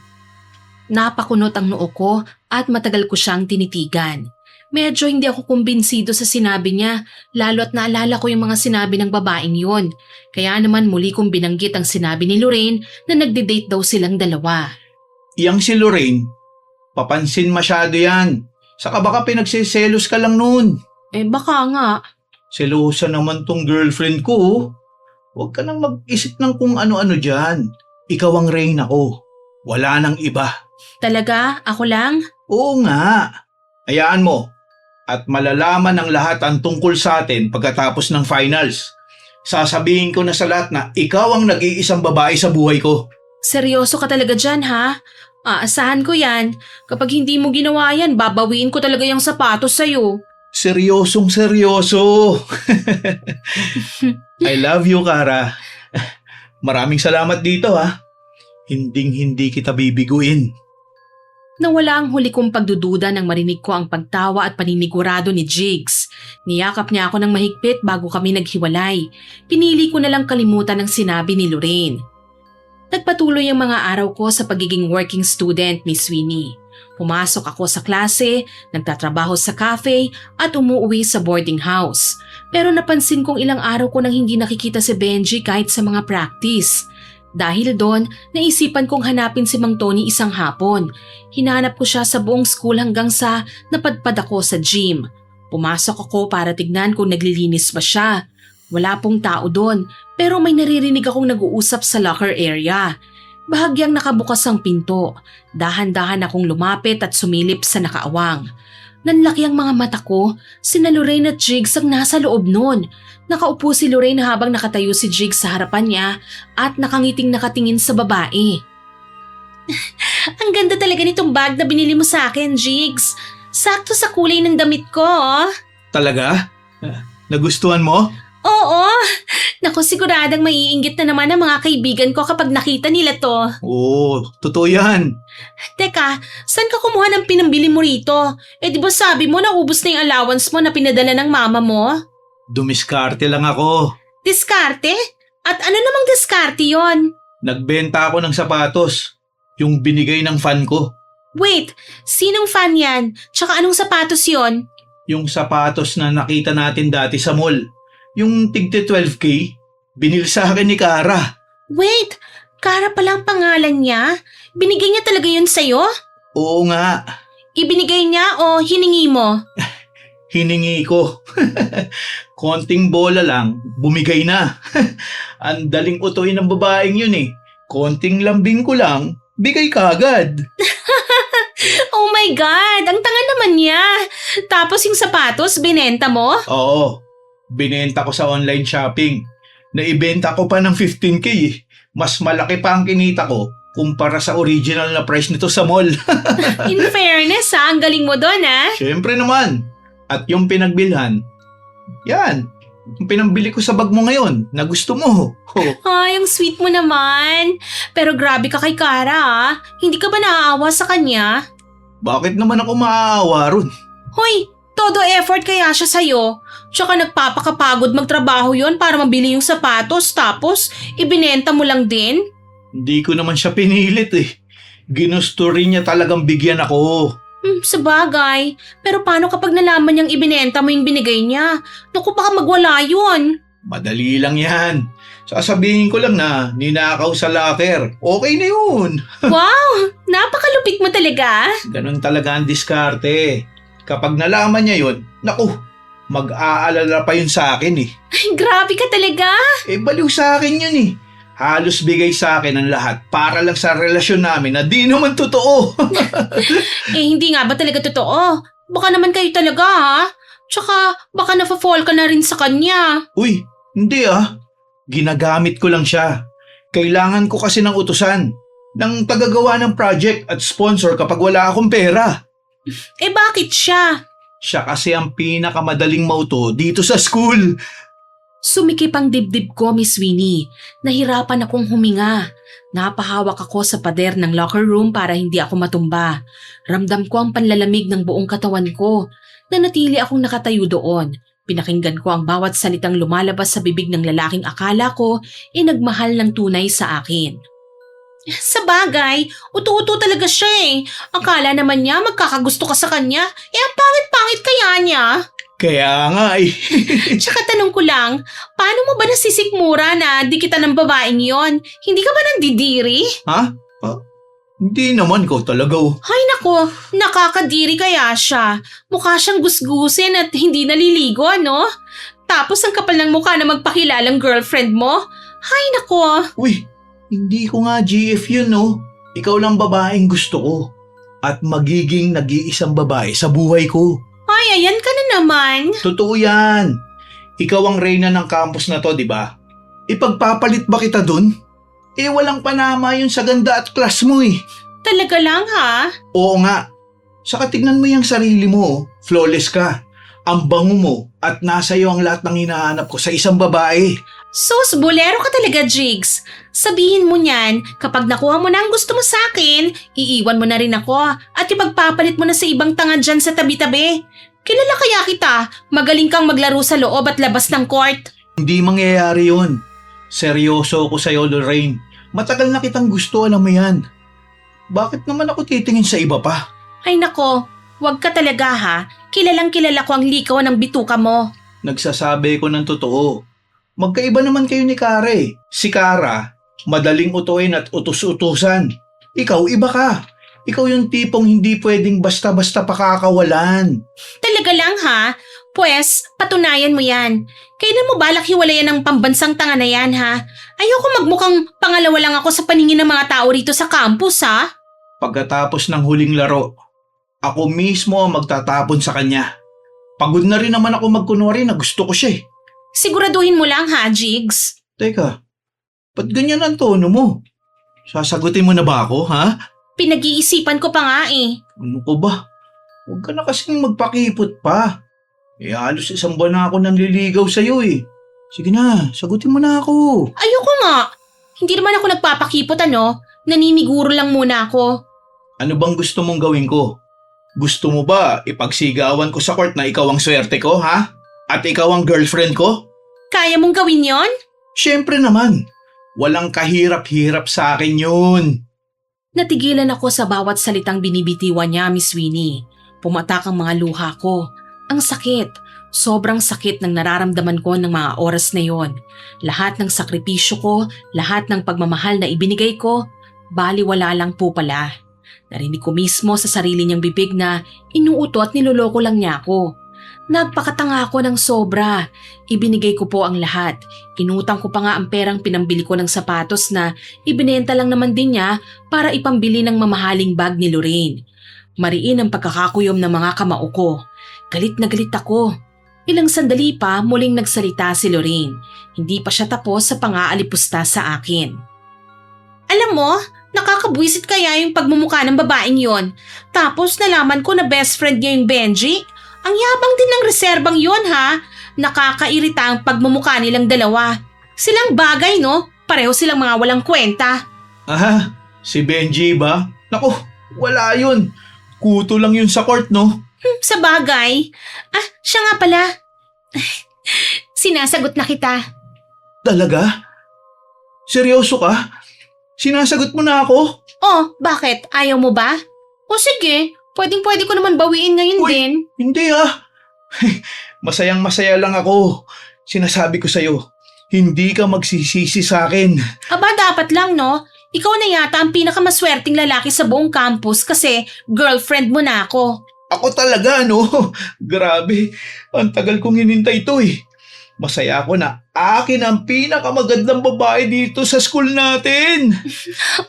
Napakunot ang noo ko at matagal ko siyang tinitigan. Medyo hindi ako kumbinsido sa sinabi niya, lalo at naalala ko yung mga sinabi ng babaeng yun. Kaya naman muli kong binanggit ang sinabi ni Lorraine na nagde-date daw silang dalawa. Yang si Lorraine, papansin masyado yan. Saka baka pinagsiselos ka lang noon. Baka nga. Selosa naman tong girlfriend ko, oh. Huwag ka nang mag-isip ng kung ano-ano dyan. Ikaw ang reyna ko. Wala nang iba. Talaga? Ako lang? Oo nga. Hayaan mo. At malalaman ng lahat ang tungkol sa atin pagkatapos ng finals. Sasabihin ko na sa lahat na ikaw ang nag-iisang babae sa buhay ko. Seryoso ka talaga dyan, ha? Aasahan ko yan. Kapag hindi mo ginawa yan, babawiin ko talaga yung sapatos sa'yo. Seryosong seryoso. I love you, Kara. Maraming salamat dito, ha. Hinding-hindi kita bibiguin. Nawala ang huli kong pagdududa nang marinig ko ang pagtawa at paninigurado ni Jigs. Niyakap niya ako ng mahigpit bago kami naghiwalay. Pinili ko na lang kalimutan ang sinabi ni Lorraine. Nagpatuloy ang mga araw ko sa pagiging working student, Miss Sweeney. Pumasok ako sa klase, nagtatrabaho sa cafe at umuwi sa boarding house. Pero napansin kong ilang araw ko nang hindi nakikita si Benji kahit sa mga practice. Dahil doon, naisipan kong hanapin si Mang Tony isang hapon. Hinanap ko siya sa buong school hanggang sa napadpad ako sa gym. Pumasok ako para tignan kung naglilinis ba siya. Wala pong tao doon, pero may naririnig akong nag-uusap sa locker area. Bahagyang nakabukas ang pinto. Dahan-dahan akong lumapit at sumilip sa nakaawang. Nanlaki ang mga mata ko. Sina Lorraine at Jigs ang nasa loob noon. Nakaupo si Lorraine habang nakatayo si Jigs sa harapan niya at nakangiting nakatingin sa babae. Ang ganda talaga nitong bag na binili mo sa akin, Jigs. Sakto sa kulay ng damit ko, oh. Talaga? Nagustuhan mo? Oo. Naku, siguradang maiinggit na naman ang mga kaibigan ko kapag nakita nila to. Oo, totoo yan. Teka, saan ka kumuha ng pinambili mo rito? Di ba sabi mo naubos na yung allowance mo na pinadala ng mama mo? Dumiskarte lang ako. Diskarte? At ano namang diskarte yon? Nagbenta ako ng sapatos. Yung binigay ng fan ko. Wait, sinong fan yan? Tsaka anong sapatos yon? Yung sapatos na nakita natin dati sa mall. Yung tigte 12K, binili sa akin ni Kara. Wait, Kara palang pangalan niya? Binigay niya talaga yun sa'yo? Oo nga, Ibinigay niya o hiningi mo? hiningi ko. Konting bola lang, bumigay na. Ang daling utuin ng babaeng yun eh. Konting lambing ko lang, bigay kagad. Oh my God, ang tanga naman niya. Tapos yung sapatos, binenta mo? Oo, binenta ko sa online shopping. Naibenta ko pa ng 15K eh. Mas malaki pa ang kinita ko kumpara sa original na price nito sa mall. In fairness ha, ang galing mo doon ha. Siyempre naman. At yung pinagbilhan, yan, yung pinambili ko sa bag mo ngayon na gusto mo. Ay, ang sweet mo naman. Pero grabe ka kay Kara ha. Hindi ka ba naaawa sa kanya? Bakit naman ako maaawa ron? Hoy, todo effort kaya siya sa'yo. Tsaka nagpapakapagod magtrabaho yon para mabili yung sapatos tapos ibinenta mo lang din? Hindi ko naman siya pinilit eh. Ginusto rin niya talagang bigyan ako. Sabagay. Pero paano kapag nalaman niyang ibinenta mo yung binigay niya? Naku, baka magwala yun. Madali lang yan. Sasabihin ko lang na ninakaw sa locker. Okay na yun. Wow, napakalupit mo talaga. Ganun talaga ang diskarte. Kapag nalaman niya yun, naku, mag-aalala pa yun sa akin eh. Ay, grabe ka talaga. Baliw sa akin yun eh. Halos bigay sa akin ang lahat para lang sa relasyon namin na di naman totoo. Hindi nga ba talaga totoo? Baka naman kayo talaga ha? Tsaka baka nafa-fall ka na rin sa kanya. Uy, hindi ah. Ginagamit ko lang siya. Kailangan ko kasi ng utusan, ng tagagawa ng project at sponsor kapag wala akong pera. Bakit siya? Siya kasi ang pinakamadaling mauto dito sa school. Sumikip ang dibdib ko, Miss Winnie. Nahirapan akong huminga. Napahawak ako sa pader ng locker room para hindi ako matumba. Ramdam ko ang panlalamig ng buong katawan ko. Nanatili akong nakatayo doon. Pinakinggan ko ang bawat salitang lumalabas sa bibig ng lalaking akala ko nagmahal ng tunay sa akin. Sa bagay, uto-uto talaga siya eh. Akala naman niya magkakagusto ka sa kanya. Ang pangit-pangit kaya niya. Kaya nga eh. Tsaka tanong ko lang, paano mo ba nasisikmura na di kita ng babaeng yon? Hindi ka ba nandidiri? Ha? Hindi naman ko talaga. Hay nako, nakakadiri kaya siya. Mukha siyang gusgusin at hindi naliligo, no? Tapos ang kapal ng mukha na magpakilalang girlfriend mo. Hay nako. Uy, hindi ko nga GF yun no. Ikaw lang babaeng gusto ko. At magiging nag-iisang babae sa buhay ko. Ay, ayan ka na naman. Totoo yan. Ikaw ang reyna ng campus na to, di ba? Ipagpapalit ba kita dun? Walang panama yun sa ganda at class mo eh. Talaga lang ha? Oo nga. Saka tignan mo yung sarili mo. Flawless ka. Ang bango mo at nasa iyo ang lahat ng hinahanap ko sa isang babae. Sus, bolero ka talaga, Jigs. Sabihin mo niyan, kapag nakuha mo na ang gusto mo sa akin, iiwan mo na rin ako at ipagpapalit mo na sa ibang tanga dyan sa tabi-tabi. Kilala kaya kita, magaling kang maglaro sa loob at labas ng court. Hindi mangyayari yun. Seryoso ako sa'yo, Lorraine. Matagal na kitang gusto, alam mo yan. Bakit naman ako titingin sa iba pa? Ay nako, wag ka talaga ha. Kilalang kilala ko ang likaw ng bituka mo. Nagsasabi ko ng totoo. Magkaiba naman kayo ni Kara eh. Si Kara, madaling utuin at utus-utusan. Ikaw, iba ka. Ikaw yung tipong hindi pwedeng basta-basta pakakawalan. Talaga lang ha? Pwes, patunayan mo yan. Kailan mo balak hiwalayan ng pambansang tanga na yan ha? Ayoko magmukhang pangalawa lang ako sa paningin ng mga tao rito sa campus ha? Pagkatapos ng huling laro, ako mismo ang magtatapon sa kanya. Pagod na rin naman ako magkunwari na gusto ko siya eh. Siguraduhin mo lang ha, Jigs? Teka, ba't ganyan ang tono mo? Sasagutin mo na ba ako, ha? Pinag-iisipan ko pa nga eh. Ano ko ba? Huwag ka na kasing magpakipot pa. Halos isang buwan na ako nanliligaw sa'yo eh. Sige na, sagutin mo na ako. Ayoko nga. Hindi naman ako nagpapakipot ano. Naniniguro lang muna ako. Ano bang gusto mong gawin ko? Gusto mo ba ipagsigawan ko sa court na ikaw ang swerte ko, ha? At ikaw ang girlfriend ko? Kaya mong gawin yon? Siyempre naman. Walang kahirap-hirap sa akin yun. Natigilan ako sa bawat salitang binibitiwan niya, Miss Winnie. Pumatak ang mga luha ko. Ang sakit. Sobrang sakit ng nararamdaman ko ng mga oras na yon. Lahat ng sakripisyo ko, lahat ng pagmamahal na ibinigay ko, baliwala lang po pala. Narinig ko mismo sa sarili niyang bibig na inuuto at niloloko lang niya ako. Nagpakatanga ako ng sobra. Ibinigay ko po ang lahat. Inutang ko pa nga ang perang pinambili ko ng sapatos na ibinenta lang naman din niya para ipambili ng mamahaling bag ni Lorraine. Mariin ang pagkakakuyom ng mga kamao ko. Galit na galit ako. Ilang sandali pa muling nagsalita si Lorraine. Hindi pa siya tapos sa pang-aalipusta sa akin. Alam mo, nakakabwisit kaya yung pagmumukha ng babaeng yon. Tapos nalaman ko na best friend niya yung Benji. Ang yabang din ng reserbang yon ha. Nakakairita ang pagmumukha nilang dalawa. Silang bagay no? Pareho silang mga walang kwenta. Ah, si Benji ba? Naku, wala yun. Kuto lang yun sa court, no? Sa bagay. Siya nga pala. Sinasagot na kita. Talaga? Seryoso ka? Sinasagot mo na ako? Oh, bakit? Ayaw mo ba? O sige, pwedeng-pwede ko naman bawiin ngayon Uy! din. Hindi ah. Masayang masaya lang ako. Sinasabi ko sa'yo, hindi ka magsisisi sa akin. Aba, dapat lang, no? Ikaw na yata ang pinakamaswerteng lalaki sa buong campus kasi girlfriend mo na ako. Ako talaga, no? Grabe, ang tagal kong hinintay ito eh. Masaya ako na akin ang pinakamagandang babae dito sa school natin.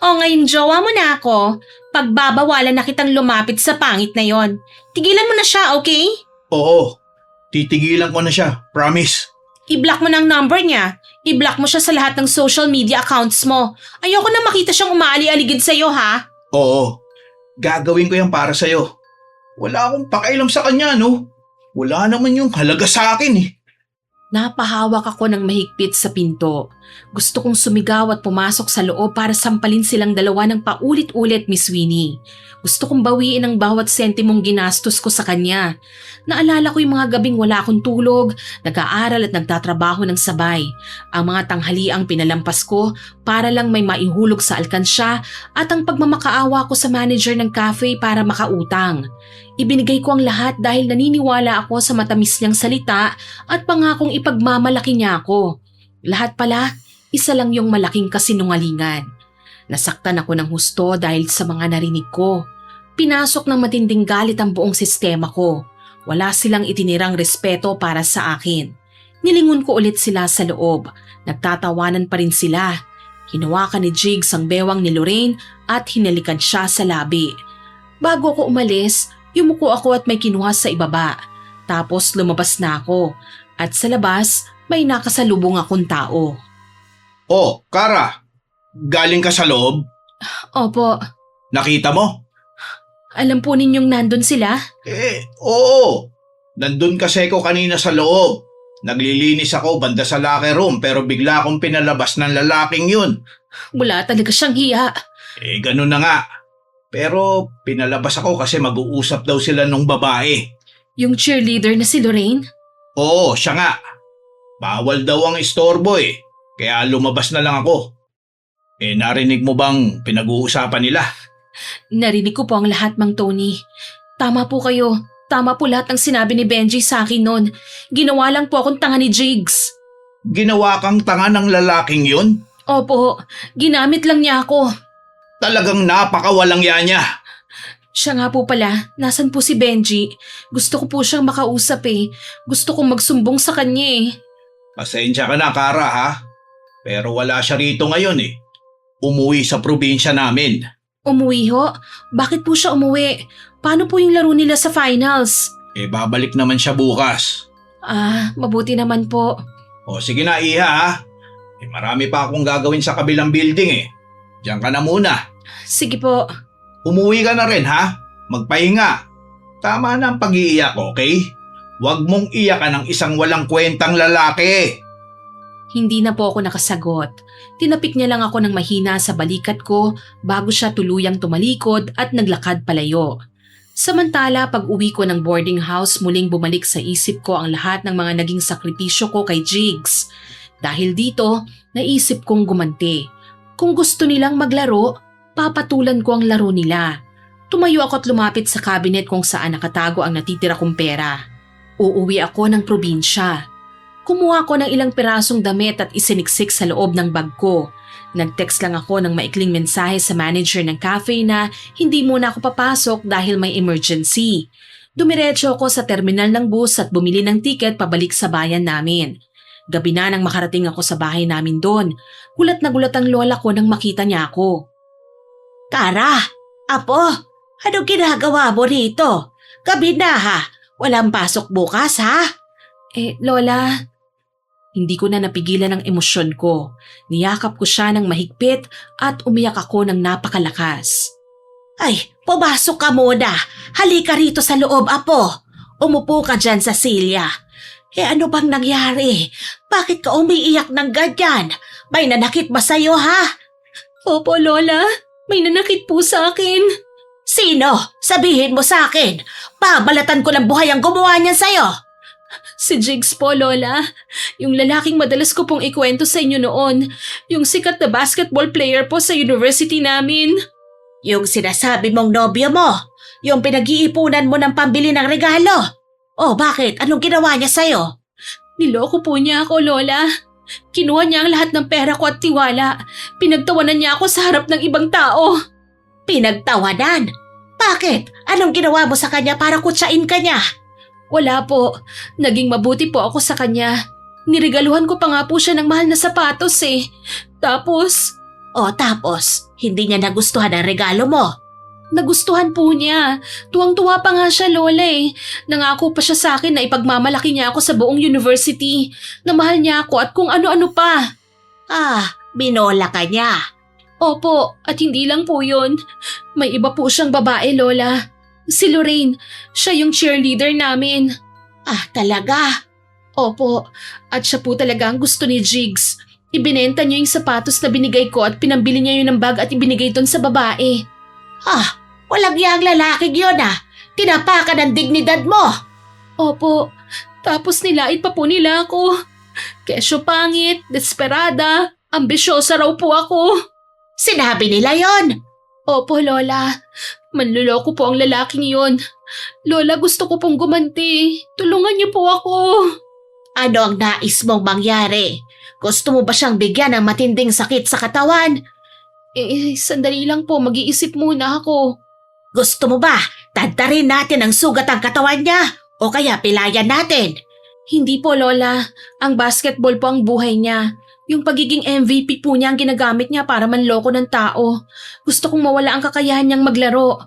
O ngayon, jowa mo na ako. Pagbabawalan na kitang lumapit sa pangit na yon. Tigilan mo na siya, okay? Oo, titigilan ko na siya, promise. I-block mo na ang number niya. I-block mo siya sa lahat ng social media accounts mo. Ayoko na makita siyang umaali-aligid sa'yo, ha? Oo, gagawin ko yan para sa'yo. Wala akong pakialam sa kanya, no? Wala naman yung halaga sa akin eh. Napahawak ako ng mahigpit sa pinto. Gusto kong sumigaw at pumasok sa loob para sampalin silang dalawa ng paulit-ulit, Miss Winnie. Gusto kong bawiin ang bawat sentimong ginastos ko sa kanya. Naalala ko yung mga gabing wala akong tulog, nag-aaral at nagtatrabaho ng sabay. Ang mga tanghaliang pinalampas ko para lang may maihulog sa alkansya at ang pagmamakaawa ko sa manager ng cafe para makautang. Ibinigay ko ang lahat dahil naniniwala ako sa matamis niyang salita at pangakong ipagmamalaki niya ako. Lahat pala, isa lang yung malaking kasinungalingan. Nasaktan ako ng husto dahil sa mga narinig ko. Pinasok ng matinding galit ang buong sistema ko. Wala silang itinirang respeto para sa akin. Nilingon ko ulit sila sa loob. Nagtatawanan pa rin sila. Hinawakan ni Jigs ang bewang ni Lorraine at hinalikan siya sa labi. Bago ako umalis, yumuko ako at may kinuha sa ibaba. Tapos lumabas na ako. At sa labas, may nakasalubong akong tao. Oh, Kara, galing ka sa loob? Opo, Nakita mo? alam po ninyong nandun sila? Oo. Nandun kasi ako kanina sa loob. Naglilinis ako banda sa locker room pero bigla akong pinalabas ng lalaking yun. Wala talaga siyang hiya. Ganun na nga. Pero pinalabas ako kasi mag-uusap daw sila nung babae. Yung cheerleader na si Lorraine? Oo, siya nga. Bawal daw ang istorbo eh. Kaya lumabas na lang ako. Narinig mo bang pinag-uusapan nila? Narinig ko po ang lahat, Mang Tony. Tama po kayo. Tama po lahat ng sinabi ni Benji sa akin noon. Ginawa lang po akong tanga ni Jigs. Ginawa kang tanga ng lalaking yun? Opo, ginamit lang niya ako. Talagang napakawalang yan niya. Siya nga po pala, nasan po si Benji? Gusto ko po siyang makausap eh. Gusto kong magsumbong sa kanya eh. Pasensya ka na, Kara ha. Pero wala siya rito ngayon eh. Umuwi sa probinsya namin. Umuwi ho? Bakit po siya umuwi? Paano po yung laro nila sa finals? Babalik naman siya bukas. Mabuti naman po. O sige na, Iha ha. Marami pa akong gagawin sa kabilang building eh. Diyan ka na muna. Sige po. Umuwi ka na rin ha. Magpahinga. Tama na ang pag-iiyak, okay? Huwag mong iyakan ng isang walang kwentang lalaki. Hindi na po ako nakasagot. Tinapik niya lang ako ng mahina sa balikat ko bago siya tuluyang tumalikod at naglakad palayo. Samantala, pag uwi ko ng boarding house, muling bumalik sa isip ko ang lahat ng mga naging sakripisyo ko kay Jigs. Dahil dito, naisip kong gumanti. Kung gusto nilang maglaro, papatulan ko ang laro nila. Tumayo ako at lumapit sa cabinet kung saan nakatago ang natitira kong pera. Uuwi ako ng probinsya. Kumuha ko ng ilang pirasong damit at isiniksik sa loob ng bag ko. Nag-text lang ako ng maikling mensahe sa manager ng cafe na hindi muna ako papasok dahil may emergency. Dumiretso ako sa terminal ng bus at bumili ng tiket pabalik sa bayan namin. Gabi na nang makarating ako sa bahay namin doon. Gulat na gulat ang lola ko nang makita niya ako. Kara, apo, ano ginagawa mo rito? Gabi na ha, walang pasok bukas ha? Lola, hindi ko na napigilan ang emosyon ko. Niyakap ko siya ng mahigpit at umiyak ako ng napakalakas. Ay, pumasok ka muna. Halika rito sa loob, apo. Umupo ka dyan sa silya. Ano bang nangyari? Bakit ka umiiyak ng ganyan? May nanakit ba sa'yo ha? Opo, Lola. May nanakit po sa akin. Sino? Sabihin mo sa akin. Babalatan ko ng buhay ang gumawa niyan sa'yo. Si Jigs po, Lola. Yung lalaking madalas ko pong ikwento sa inyo noon. Yung sikat na basketball player po sa university namin. Yung sinasabi mong nobyo mo, yung pinag-iipunan mo ng pambili ng regalo. Oh, bakit? Anong ginawa niya sa'yo? Niloko po niya ako, Lola. Kinuha niya ang lahat ng pera ko at tiwala. Pinagtawanan niya ako sa harap ng ibang tao. Pinagtawanan? Bakit? Anong ginawa mo sa kanya para kutsain ka niya? Wala po. Naging mabuti po ako sa kanya. Niregaluhan ko pa nga po siya ng mahal na sapatos eh. Tapos, Tapos, hindi niya nagustuhan ang regalo mo. nagustuhan po niya. Tuwang-tuwa pa nga siya, Lola eh. Nangako pa siya sa akin na ipagmamalaki niya ako sa buong university. Na mahal niya ako at kung ano-ano pa. Binola ka niya. Opo, at hindi lang po yun. May iba po siyang babae, Lola. Si Lorraine, siya yung cheerleader namin. Talaga? Opo, at siya po talaga ang gusto ni Jigs. Ibinenta niya yung sapatos na binigay ko at pinambili niya yun ng bag at ibinigay doon sa babae. Walang yang lalaking yun Tinapakan ang dignidad mo. Opo, tapos nilait pa po nila ako. Kesyo pangit, desperada, ambisyosa raw po ako. Sinabi nila yon. Opo, Lola. Manluloko po ang lalaking yon. Lola, gusto ko pong gumanti. Tulungan niyo po ako. Ano ang nais mong mangyari? Gusto mo ba siyang bigyan ng matinding sakit sa katawan? Sandali lang po, mag-iisip muna ako. Gusto mo ba tadtarin natin ang sugat ang katawan niya? O kaya pilayan natin? Hindi po, Lola. Ang basketball po ang buhay niya. Yung pagiging MVP po niya ang ginagamit niya para manloko ng tao. Gusto kong mawala ang kakayahan niyang maglaro.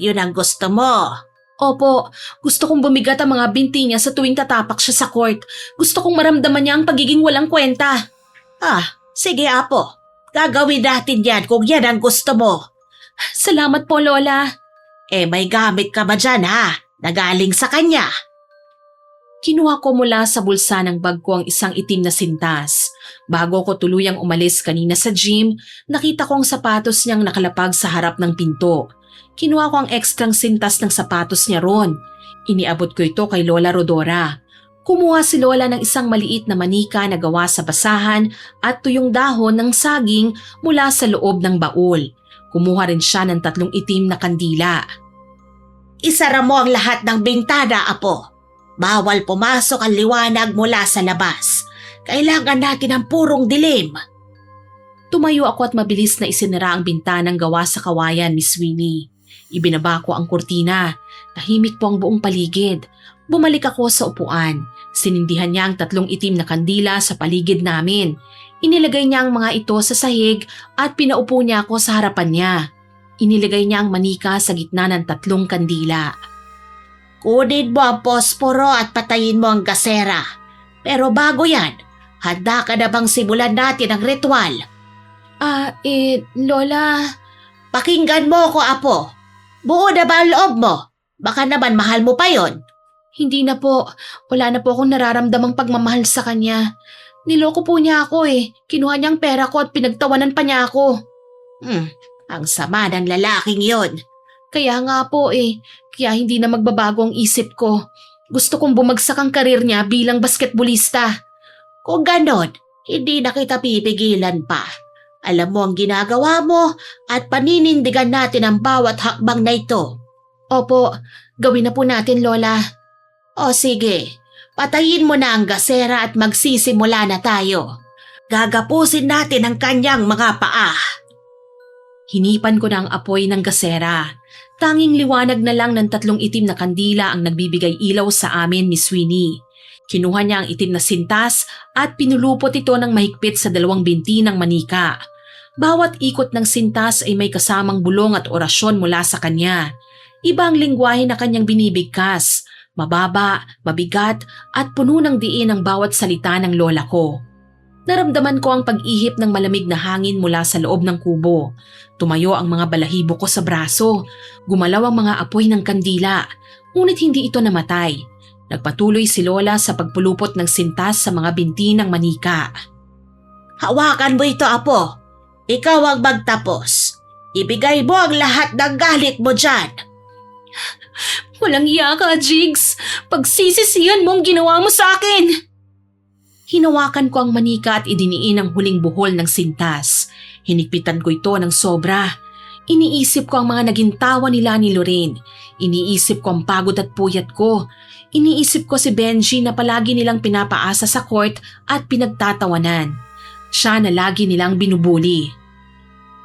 Yun ang gusto mo. Opo, gusto kong bumigat ang mga binti niya sa tuwing tatapak siya sa court. Gusto kong maramdaman niya ang pagiging walang kwenta. Sige apo. Gagawin natin yan kung yan ang gusto mo. Salamat po, Lola. May gamit ka ba dyan Nagaling sa kanya. Kinuha ko mula sa bulsa ng bag ko ang isang itim na sintas. Bago ko tuluyang umalis kanina sa gym, nakita ko ang sapatos niyang nakalapag sa harap ng pinto. Kinuha ko ang ekstrang sintas ng sapatos niya ron. Iniabot ko ito kay Lola Rodora. Kumuha si Lola ng isang maliit na manika na gawa sa basahan at tuyong dahon ng saging mula sa loob ng baul. Kumuha rin siya ng 3 itim na kandila. Isara mo ang lahat ng bintana, apo. Bawal pumasok ang liwanag mula sa labas. Kailangan natin ng purong dilim. Tumayo ako at mabilis na isinara ang bintanang gawa sa kawayan, Miss Winnie. Ibinaba ko ang kurtina. Tahimik po ang buong paligid. Bumalik ako sa upuan. Sinindihan niya ang 3 itim na kandila sa paligid namin. Inilagay niya ang mga ito sa sahig at pinaupo niya ako sa harapan niya. Inilagay niya ang manika sa gitna ng 3 kandila. Kunin mo ang posporo at patayin mo ang gasera. Pero bago yan, handa ka na bang simulan natin ang ritual? Lola. Pakinggan mo ko, apo. Buo na ba ang loob mo? Baka naman mahal mo pa yon. Hindi na po. Wala na po akong nararamdamang pagmamahal sa kanya. Niloko po niya ako eh. Kinuha niya ang pera ko at pinagtawanan pa niya ako. Ang sama ng lalaking yon. Kaya nga po eh. Kaya hindi na magbabago ang isip ko. Gusto kong bumagsak ang karir niya bilang basketballista. Kung ganon, hindi na kita pipigilan pa. Alam mo ang ginagawa mo at paninindigan natin ang bawat hakbang na ito. Opo, gawin na po natin, Lola. O sige, patayin mo na ang gasera at magsisimula na tayo. Gagapusin natin ang kanyang mga paa. Hinipan ko na ang apoy ng gasera. Tanging liwanag na lang ng 3 itim na kandila ang nagbibigay ilaw sa amin, Miss Winnie. Kinuha niya ang itim na sintas at pinulupot ito ng mahigpit sa 2 binti ng manika. Bawat ikot ng sintas ay may kasamang bulong at orasyon mula sa kanya. Iba ang lingwahe na kanyang binibigkas. Mababa, mabigat at puno ng diin ang bawat salita ng lola ko. Naramdaman ko ang pag-ihip ng malamig na hangin mula sa loob ng kubo. Tumayo ang mga balahibo ko sa braso. Gumalaw ang mga apoy ng kandila. Ngunit hindi ito namatay. Nagpatuloy si Lola sa pagpulupot ng sintas sa mga binti ng manika. Hawakan mo ito, apo. Ikaw ang magtapos. Ibigay mo ang lahat ng galit mo dyan. Walang iya ka, Jigs. Pagsisisihan mo ang ginawa mo sa akin. Hinawakan ko ang manika at idiniin ang huling buhol ng sintas. Hinigpitan ko ito ng sobra. Iniisip ko ang mga naging tawa nila ni Lorraine. Iniisip ko ang pagod at puyat ko. Iniisip ko si Benji na palagi nilang pinapaasa sa court at pinagtatawanan. Siya na lagi nilang binubuli.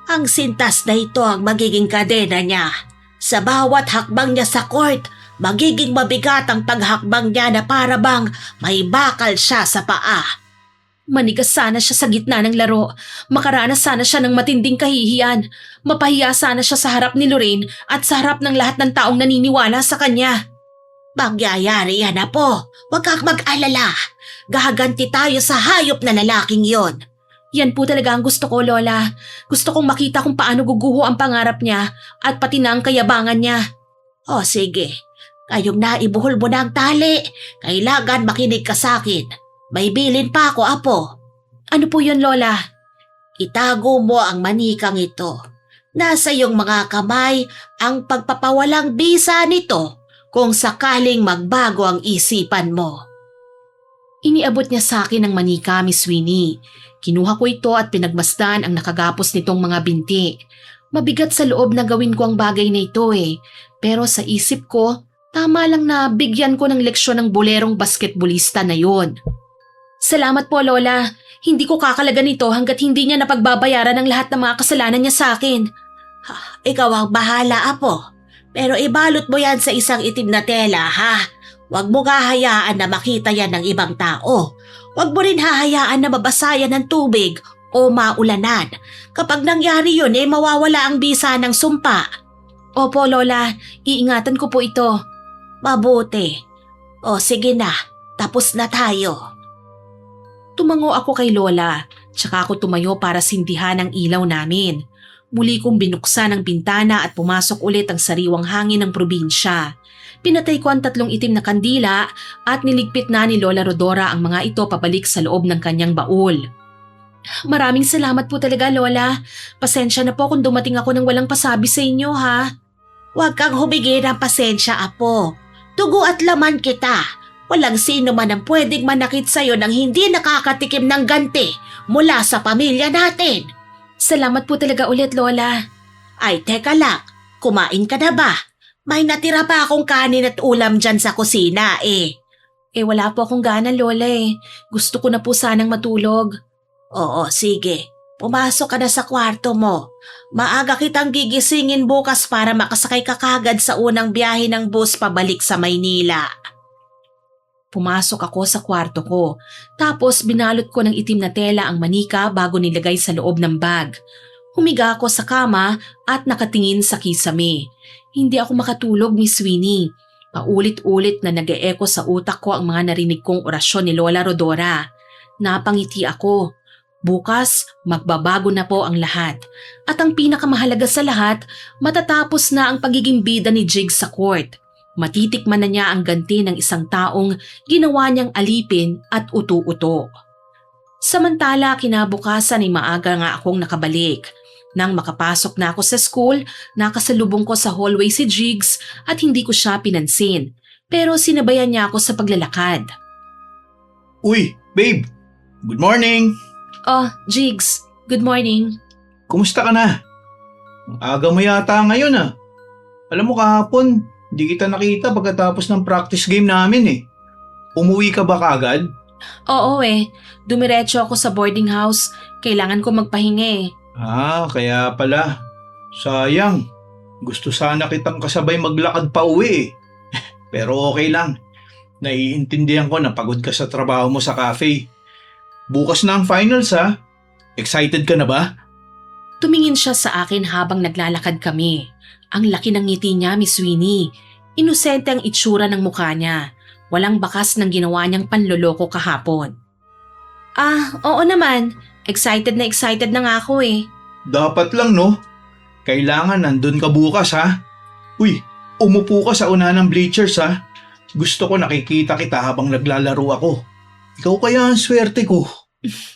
Ang sintas na ito ang magiging kadena niya. Sa bawat hakbang niya sa court, magiging mabigat ang paghakbang niya na para bang may bakal siya sa paa. Manigas sana siya sa gitna ng laro. Makaranas sana siya ng matinding kahihiyan. Mapahiya sana siya sa harap ni Lorraine at sa harap ng lahat ng taong naniniwala sa kanya. Mangyayari yan, Apo. Huwag kang mag-alala. Gaganti tayo sa hayop na lalaking yon. Yan po talaga ang gusto ko, Lola. Gusto kong makita kung paano guguho ang pangarap niya at pati na ang kayabangan niya. O sige, kayong naibuhol mo na ang tali. Kailangan makinig ka sa akin. May bilin pa ako, Apo. Ano po yun, Lola? Itago mo ang manikang ito. Nasa iyong mga kamay ang pagpapawalang bisa nito kung sakaling magbago ang isipan mo. Iniabot niya sa akin ang manika, Miss Winnie. Kinuha ko ito at pinagmasdan ang nakagapos nitong mga binti. Mabigat sa loob na gawin ko ang bagay na ito eh. Pero sa isip ko, tama lang na bigyan ko ng leksyon ng bolerong basketballista na yon. Salamat po, Lola. Hindi ko kakalagan ito hanggat hindi niya napagbabayaran ang lahat ng mga kasalanan niya sa akin. Ikaw ang bahala, Apo. Pero ibalot mo yan sa isang itim na tela, ha? Huwag mo hahayaan na makita yan ng ibang tao. Huwag mo rin hahayaan na mabasa yan ng tubig o maulanan. Kapag nangyari yun, mawawala ang bisa ng sumpa. Opo, Lola. Iingatan ko po ito. Mabuti. O sige na, tapos na tayo. Tumango ako kay Lola, tsaka ako tumayo para sindihan ang ilaw namin. Muli kong binuksan ang bintana at pumasok ulit ang sariwang hangin ng probinsya. Pinatay ko ang 3 itim na kandila at niligpit na ni Lola Rodora ang mga ito pabalik sa loob ng kanyang baul. Maraming salamat po talaga, Lola. Pasensya na po kung dumating ako ng walang pasabi sa inyo, ha? Huwag kang humigi ng pasensya, Apo. Dugo at laman kita. Walang sino man ang pwedeng manakit sa'yo nang hindi nakakatikim ng ganti mula sa pamilya natin. Salamat po talaga ulit, Lola. Ay, teka lang. Kumain ka na ba? May natira pa akong kanin at ulam dyan sa kusina Wala po akong gana, Lola Gusto ko na po sanang matulog. Oo, sige. Pumasok ka na sa kwarto mo. Maaga kitang gigisingin bukas para makasakay ka kagad sa unang biyahe ng bus pabalik sa Maynila. Pumasok ako sa kwarto ko, tapos binalot ko ng itim na tela ang manika bago nilagay sa loob ng bag. Humiga ako sa kama at nakatingin sa kisame. Hindi ako makatulog, Miss Winnie. Paulit-ulit na nag-e-echo sa utak ko ang mga narinig kong orasyon ni Lola Rodora. Napangiti ako. Bukas, magbabago na po ang lahat. At ang pinakamahalaga sa lahat, matatapos na ang pagiging bida ni Jigs sa court. Matitikman na niya ang ganti ng isang taong ginawa niyang alipin at utu-uto. Samantala, kinabukasan ay maaga nga akong nakabalik. Nang makapasok na ako sa school, nakasalubong ko sa hallway si Jigs at hindi ko siya pinansin. Pero sinabayan niya ako sa paglalakad. Uy, babe! Good morning! Oh, Jigs, good morning. Kumusta ka na? Ang aga mo yata ngayon Alam mo kahapon, hindi kita nakita pagkatapos ng practice game namin Umuwi ka ba kagad? Oo dumiretso ako sa boarding house. Kailangan ko magpahinga Kaya pala. Sayang. Gusto sana kitang kasabay maglakad pa uwi Pero okay lang. Naiintindihan ko na pagod ka sa trabaho mo sa cafe. Bukas na ang finals Excited ka na ba? Tumingin siya sa akin habang naglalakad kami. Ang laki ng ngiti niya, Miss Winnie. Inosente ang itsura ng mukha niya. Walang bakas ng ginawa niyang panloloko kahapon. Oo naman. Excited na nga ako Dapat lang no. Kailangan nandun ka bukas Uy, umupo ka sa unahan ng bleachers Gusto ko nakikita kita habang naglalaro ako. Ikaw kaya ang swerte ko.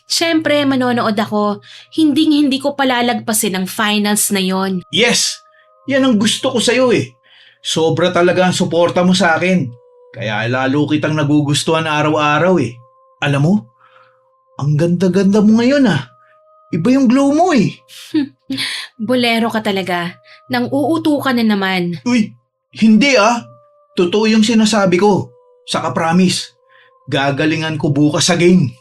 Siyempre, manonood ako. Hindi ko palalagpasin ang finals na yon. Yes! Yan ang gusto ko sa'yo Sobra talaga ang suporta mo sa akin. Kaya lalo kitang nagugustuhan araw-araw Alam mo, ang ganda-ganda mo ngayon Iba yung glow mo eh. Bolero ka talaga. Nang uuto ka na naman. Uy, hindi ah. Totoo yung sinasabi ko. Saka promise, gagalingan ko bukas sa game.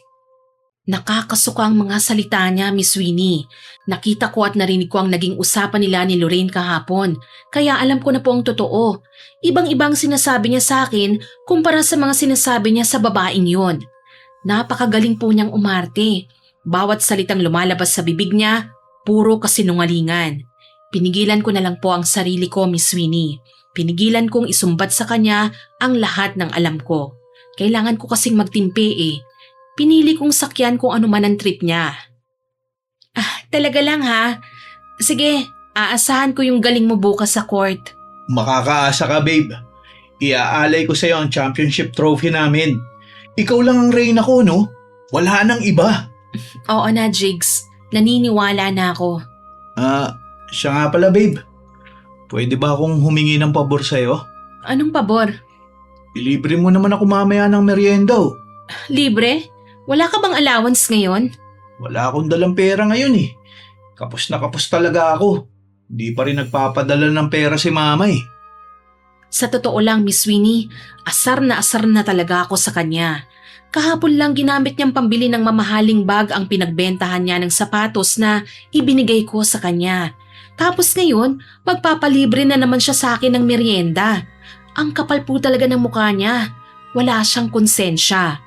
Nakakasuka ang mga salita niya, Miss Winnie. Nakita ko at narinig ko ang naging usapan nila ni Lorraine kahapon. Kaya alam ko na po ang totoo. Ibang-ibang sinasabi niya sa akin kumpara sa mga sinasabi niya sa babaeng yon. Napakagaling po niyang umarte. Bawat salitang lumalabas sa bibig niya, puro kasinungalingan. Pinigilan ko na lang po ang sarili ko, Miss Winnie. Pinigilan kong isumbat sa kanya ang lahat ng alam ko. Kailangan ko kasing magtimpe eh. Pinili kong sakyan kung ano man ang trip niya. Talaga lang ha. Sige, aasahan ko yung galing mo bukas sa court. Makakaasa ka babe. Iaalay ko sa'yo ang championship trophy namin. Ikaw lang ang reyna ko no? Wala nang iba. Oo na, Jigs. Naniniwala na ako. Siya nga pala babe. Pwede ba akong humingi ng pabor sa'yo? Anong pabor? Ilibre mo naman ako mamaya ng merienda oh. Libre? Wala ka bang allowance ngayon? Wala akong dalang pera ngayon eh. Kapos na kapos talaga ako. Di pa rin nagpapadala ng pera si mama eh. Sa totoo lang, Miss Winnie, asar na talaga ako sa kanya. Kahapon lang ginamit niyang pambili ng mamahaling bag ang pinagbentahan niya ng sapatos na ibinigay ko sa kanya. Tapos ngayon, magpapalibre na naman siya sa akin ng merienda. Ang kapal po talaga ng mukha niya. Wala siyang konsensya.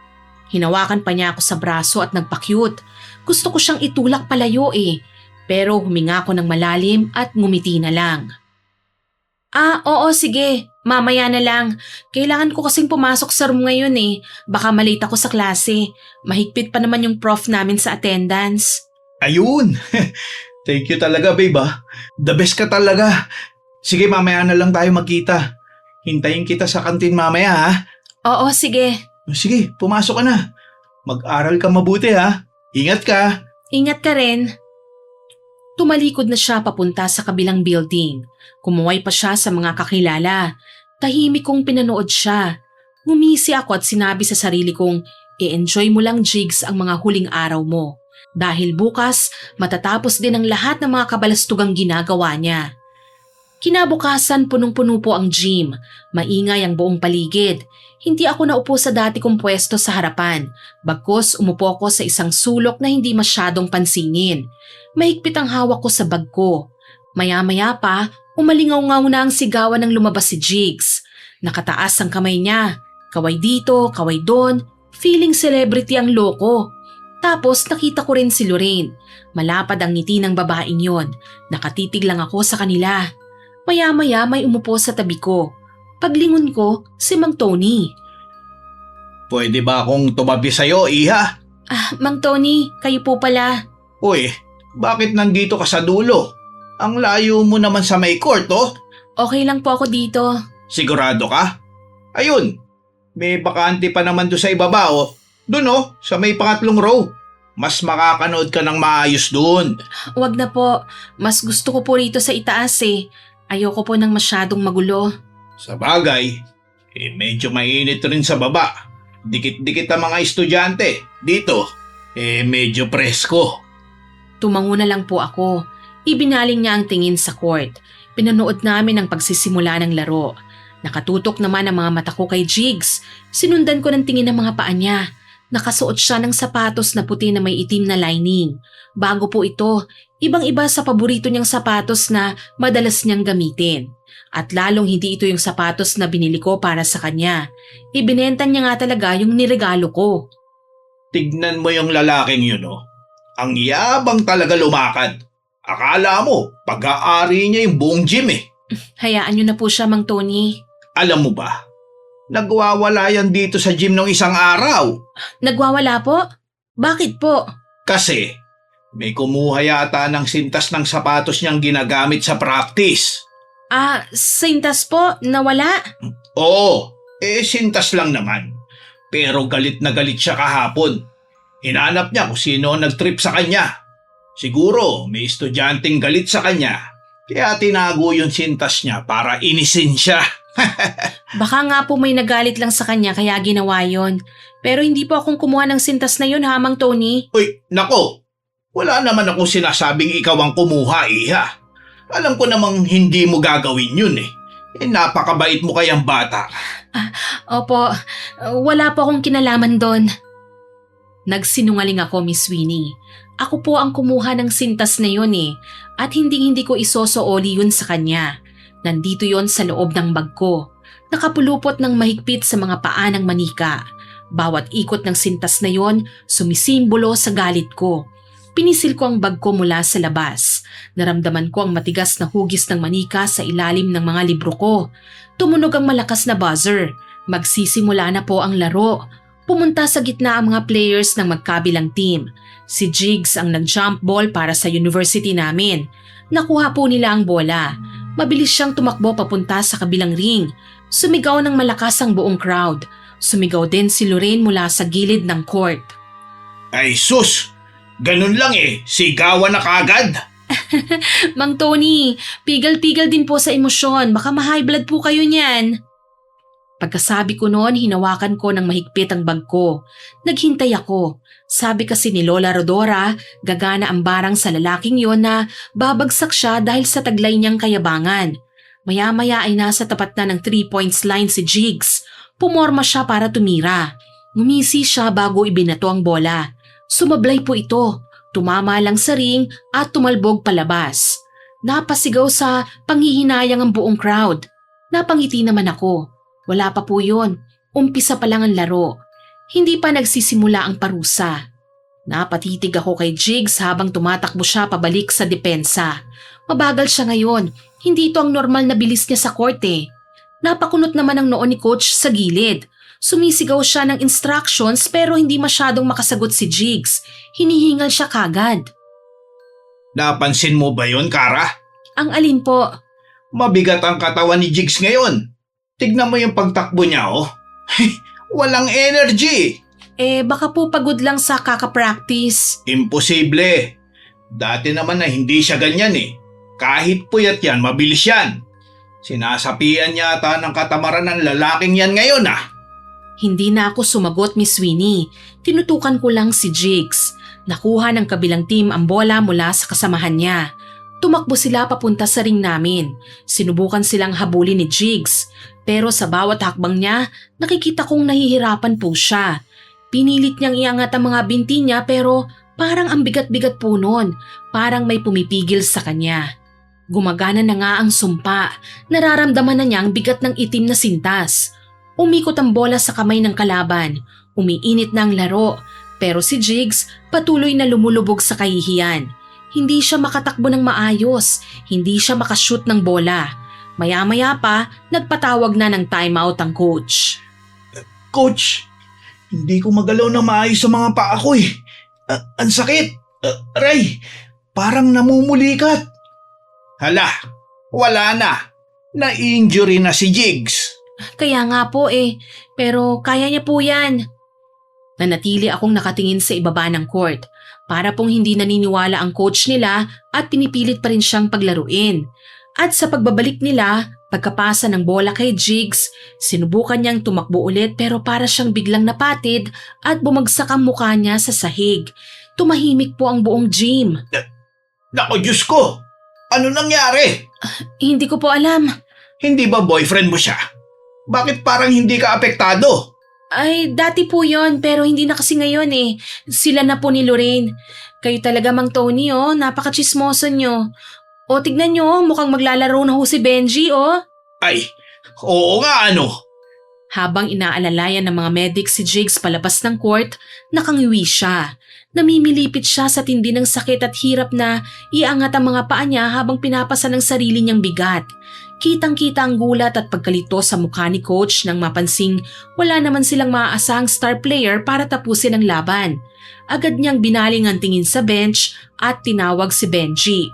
Hinawakan pa niya ako sa braso at nagpa-cute. Gusto ko siyang itulak palayo eh. Pero huminga ako ng malalim at ngumiti na lang. Oo sige. Mamaya na lang. Kailangan ko kasing pumasok sa room ngayon eh. Baka malate ako sa klase. Mahigpit pa naman yung prof namin sa attendance. Ayun! Thank you talaga babe ah. The best ka talaga. Sige mamaya na lang tayo magkita. Hintayin kita sa kantin mamaya ha. Oo sige. Sige, pumasok ka na. Mag-aral ka mabuti ha. Ingat ka. Ingat ka rin. Tumalikod na siya papunta sa kabilang building. Kumuway pa siya sa mga kakilala. Tahimik kong pinanood siya. Ngumisi ako at sinabi sa sarili kong, i-enjoy mo lang Jigs ang mga huling araw mo. Dahil bukas, matatapos din ang lahat ng mga kabalastugang ginagawa niya. Kinabukasan punong-puno po ang gym. Maingay ang buong paligid. Hindi ako naupo sa dati kong pwesto sa harapan. Bagkus umupo ako sa isang sulok na hindi masyadong pansinin. Mahigpit ang hawak ko sa bag ko. Maya-maya pa, umalingaw-ngaw na ang sigawan ng lumabas si Jigs. Nakataas ang kamay niya. Kaway dito, kaway doon. Feeling celebrity ang loko. Tapos nakita ko rin si Lorraine. Malapad ang ngiti ng babaeng yon. Nakatitig lang ako sa kanila. Maya-maya may umupo sa tabi ko. Paglingon ko, si Mang Tony. Pwede ba akong tumabi sa'yo, Iha? Mang Tony, kayo po pala. Uy, bakit nandito ka sa dulo? Ang layo mo naman sa may court, oh. Okay lang po ako dito. Sigurado ka? Ayun, may bakante pa naman doon sa ibaba, oh. Doon, oh, sa may pangatlong row. Mas makakanood ka ng maayos doon. Wag na po. Mas gusto ko po rito sa itaas eh. Ayoko po ng masyadong magulo. Sa bagay, medyo mainit rin sa baba. Dikit-dikit ang mga estudyante. Dito, medyo presko. Tumango na lang po ako. Ibinaling niya ang tingin sa court. Pinanood namin ang pagsisimula ng laro. Nakatutok naman ang mga mata ko kay Jigs. Sinundan ko ng tingin ng mga paa niya. Nakasuot siya ng sapatos na puti na may itim na lining. Bago po ito, ibang-iba sa paborito niyang sapatos na madalas niyang gamitin. At lalong hindi ito yung sapatos na binili ko para sa kanya. Ibinenta niya nga talaga yung niregalo ko. Tignan mo yung lalaking yun, oh. Ang yabang talaga lumakad. Akala mo, pag-aari niya yung buong gym eh. Hayaan niyo na po siya, Mang Tony. Alam mo ba, nagwawala yan dito sa gym ng isang araw. Nagwawala po? Bakit po? Kasi may kumuha yata ng sintas ng sapatos niyang ginagamit sa practice. Sintas po? Nawala? Oo, sintas lang naman. Pero galit na galit siya kahapon. Hinanap niya kung sino ang nag-trip sa kanya. Siguro may estudyanteng galit sa kanya. Kaya tinago yung sintas niya para inisin siya. Baka nga po may nagalit lang sa kanya kaya ginawa yon. Pero hindi po akong kumuha ng sintas na yun ha, Mang Tony. Uy, nako! Wala naman akong sinasabing ikaw ang kumuha, Iha. Alam ko namang hindi mo gagawin yun eh. Napakabait mo kayang bata. Opo, wala po akong kinalaman doon. Nagsinungaling ako, Miss Winnie. Ako po ang kumuha ng sintas na yun eh, at hindi ko isosooli yun sa kanya. Nandito yon sa loob ng bag ko. Nakapulupot ng mahigpit sa mga paa ng manika. Bawat ikot ng sintas na yon, sumisimbolo sa galit ko. Pinisil ko ang bag ko mula sa labas. Naramdaman ko ang matigas na hugis ng manika sa ilalim ng mga libro ko. Tumunog ang malakas na buzzer. Magsisimula na po ang laro. Pumunta sa gitna ang mga players ng magkabilang team. Si Jigs ang nag-jump ball para sa university namin. Nakuha po nila ang bola. Mabilis siyang tumakbo papunta sa kabilang ring. Sumigaw ng malakas ang buong crowd. Sumigaw din si Lorraine mula sa gilid ng court. Ay sus! Ganun lang eh, sigawan na kagad. Mang Tony, pigal-pigal din po sa emosyon. Baka ma-high blood po kayo niyan. Pagkasabi ko noon, hinawakan ko ng mahigpit ang bag ko. Naghintay ako. Sabi kasi ni Lola Rodora, gagana ang barang sa lalaking yon na babagsak siya dahil sa taglay niyang kayabangan. Maya-maya ay nasa tapat na ng 3 points line si Jigs. Pumorma siya para tumira. Ngumisi siya bago ibinato ang bola. Sumablay po ito. Tumama lang sa ring at tumalbog palabas. Napasigaw sa panghihinayang ang buong crowd. Napangiti naman ako. Wala pa po yun. Umpisa pa lang ang laro. Hindi pa nagsisimula ang parusa. Napatitig ako kay Jigs habang tumatakbo siya pabalik sa depensa. Mabagal siya ngayon. Hindi ito ang normal na bilis niya sa korte. Napakunot naman ang noo ni coach sa gilid. Sumisigaw siya ng instructions pero hindi masyadong makasagot si Jigs. Hinihingal siya kagad. Napansin mo ba yon, Kara? Ang alin po? Mabigat ang katawan ni Jigs ngayon. Tignan mo yung pagtakbo niya, oh. Walang energy. Baka po pagod lang sa kaka-practice. Imposible. Dati naman na hindi siya ganyan eh. Kahit puyat yan, mabilis yan. Sinasapian yata ng katamaran ng lalaking yan ngayon ah. Hindi na ako sumagot, Miss Winnie. Tinutukan ko lang si Jigs. Nakuha ng kabilang team ang bola mula sa kasamahan niya. Tumakbo sila papunta sa ring namin. Sinubukan silang habulin ni Jigs. Pero sa bawat hakbang niya, nakikita kong nahihirapan po siya. Pinilit niyang iangat ang mga binti niya pero parang ang bigat-bigat po nun. Parang may pumipigil sa kanya. Gumagana na nga ang sumpa. Nararamdaman na niya ang bigat ng itim na sintas. Umikot ang bola sa kamay ng kalaban. Umiinit na ang laro. Pero si Jigs patuloy na lumulubog sa kahihiyan. Hindi siya makatakbo ng maayos. Hindi siya makashoot ng bola. Maya-maya pa, nagpatawag na ng timeout ang coach. Coach, hindi ko magalaw na maayos sa mga paa ko eh. Ang sakit. Aray, parang namumulikat. Hala, wala na. Na-injury na si Jigs. Kaya nga po pero kaya niya po yan. Nanatili akong nakatingin sa ibaba ng court. Para pong hindi naniniwala ang coach nila at pinipilit pa rin siyang paglaruin. At sa pagbabalik nila, pagkapasa ng bola kay Jigs, sinubukan niyang tumakbo ulit pero para siyang biglang napatid at bumagsak ang mukha niya sa sahig. Tumahimik po ang buong gym. Naku, Diyos ko! Ano nangyari? Hindi ko po alam. Hindi ba boyfriend mo siya? Bakit parang hindi ka apektado? Ay, dati po yon pero hindi na kasi ngayon Sila na po ni Lorraine. Kayo talaga, Mang Tony, napaka-chismoso nyo. O, tignan nyo, mukhang maglalaro na ho si Benji, Ay, oo nga ano. Habang inaalalayan ng mga medics si Jigs palabas ng court, nakangiwi siya. Namimilipit siya sa tindi ng sakit at hirap na iangat ang mga paa niya habang pinapasa ng sarili niyang bigat. Kitang-kita ang gulat at pagkalito sa mukha ni coach nang mapansing wala naman silang maaasahang star player para tapusin ang laban. Agad niyang binaling ang tingin sa bench at tinawag si Benji.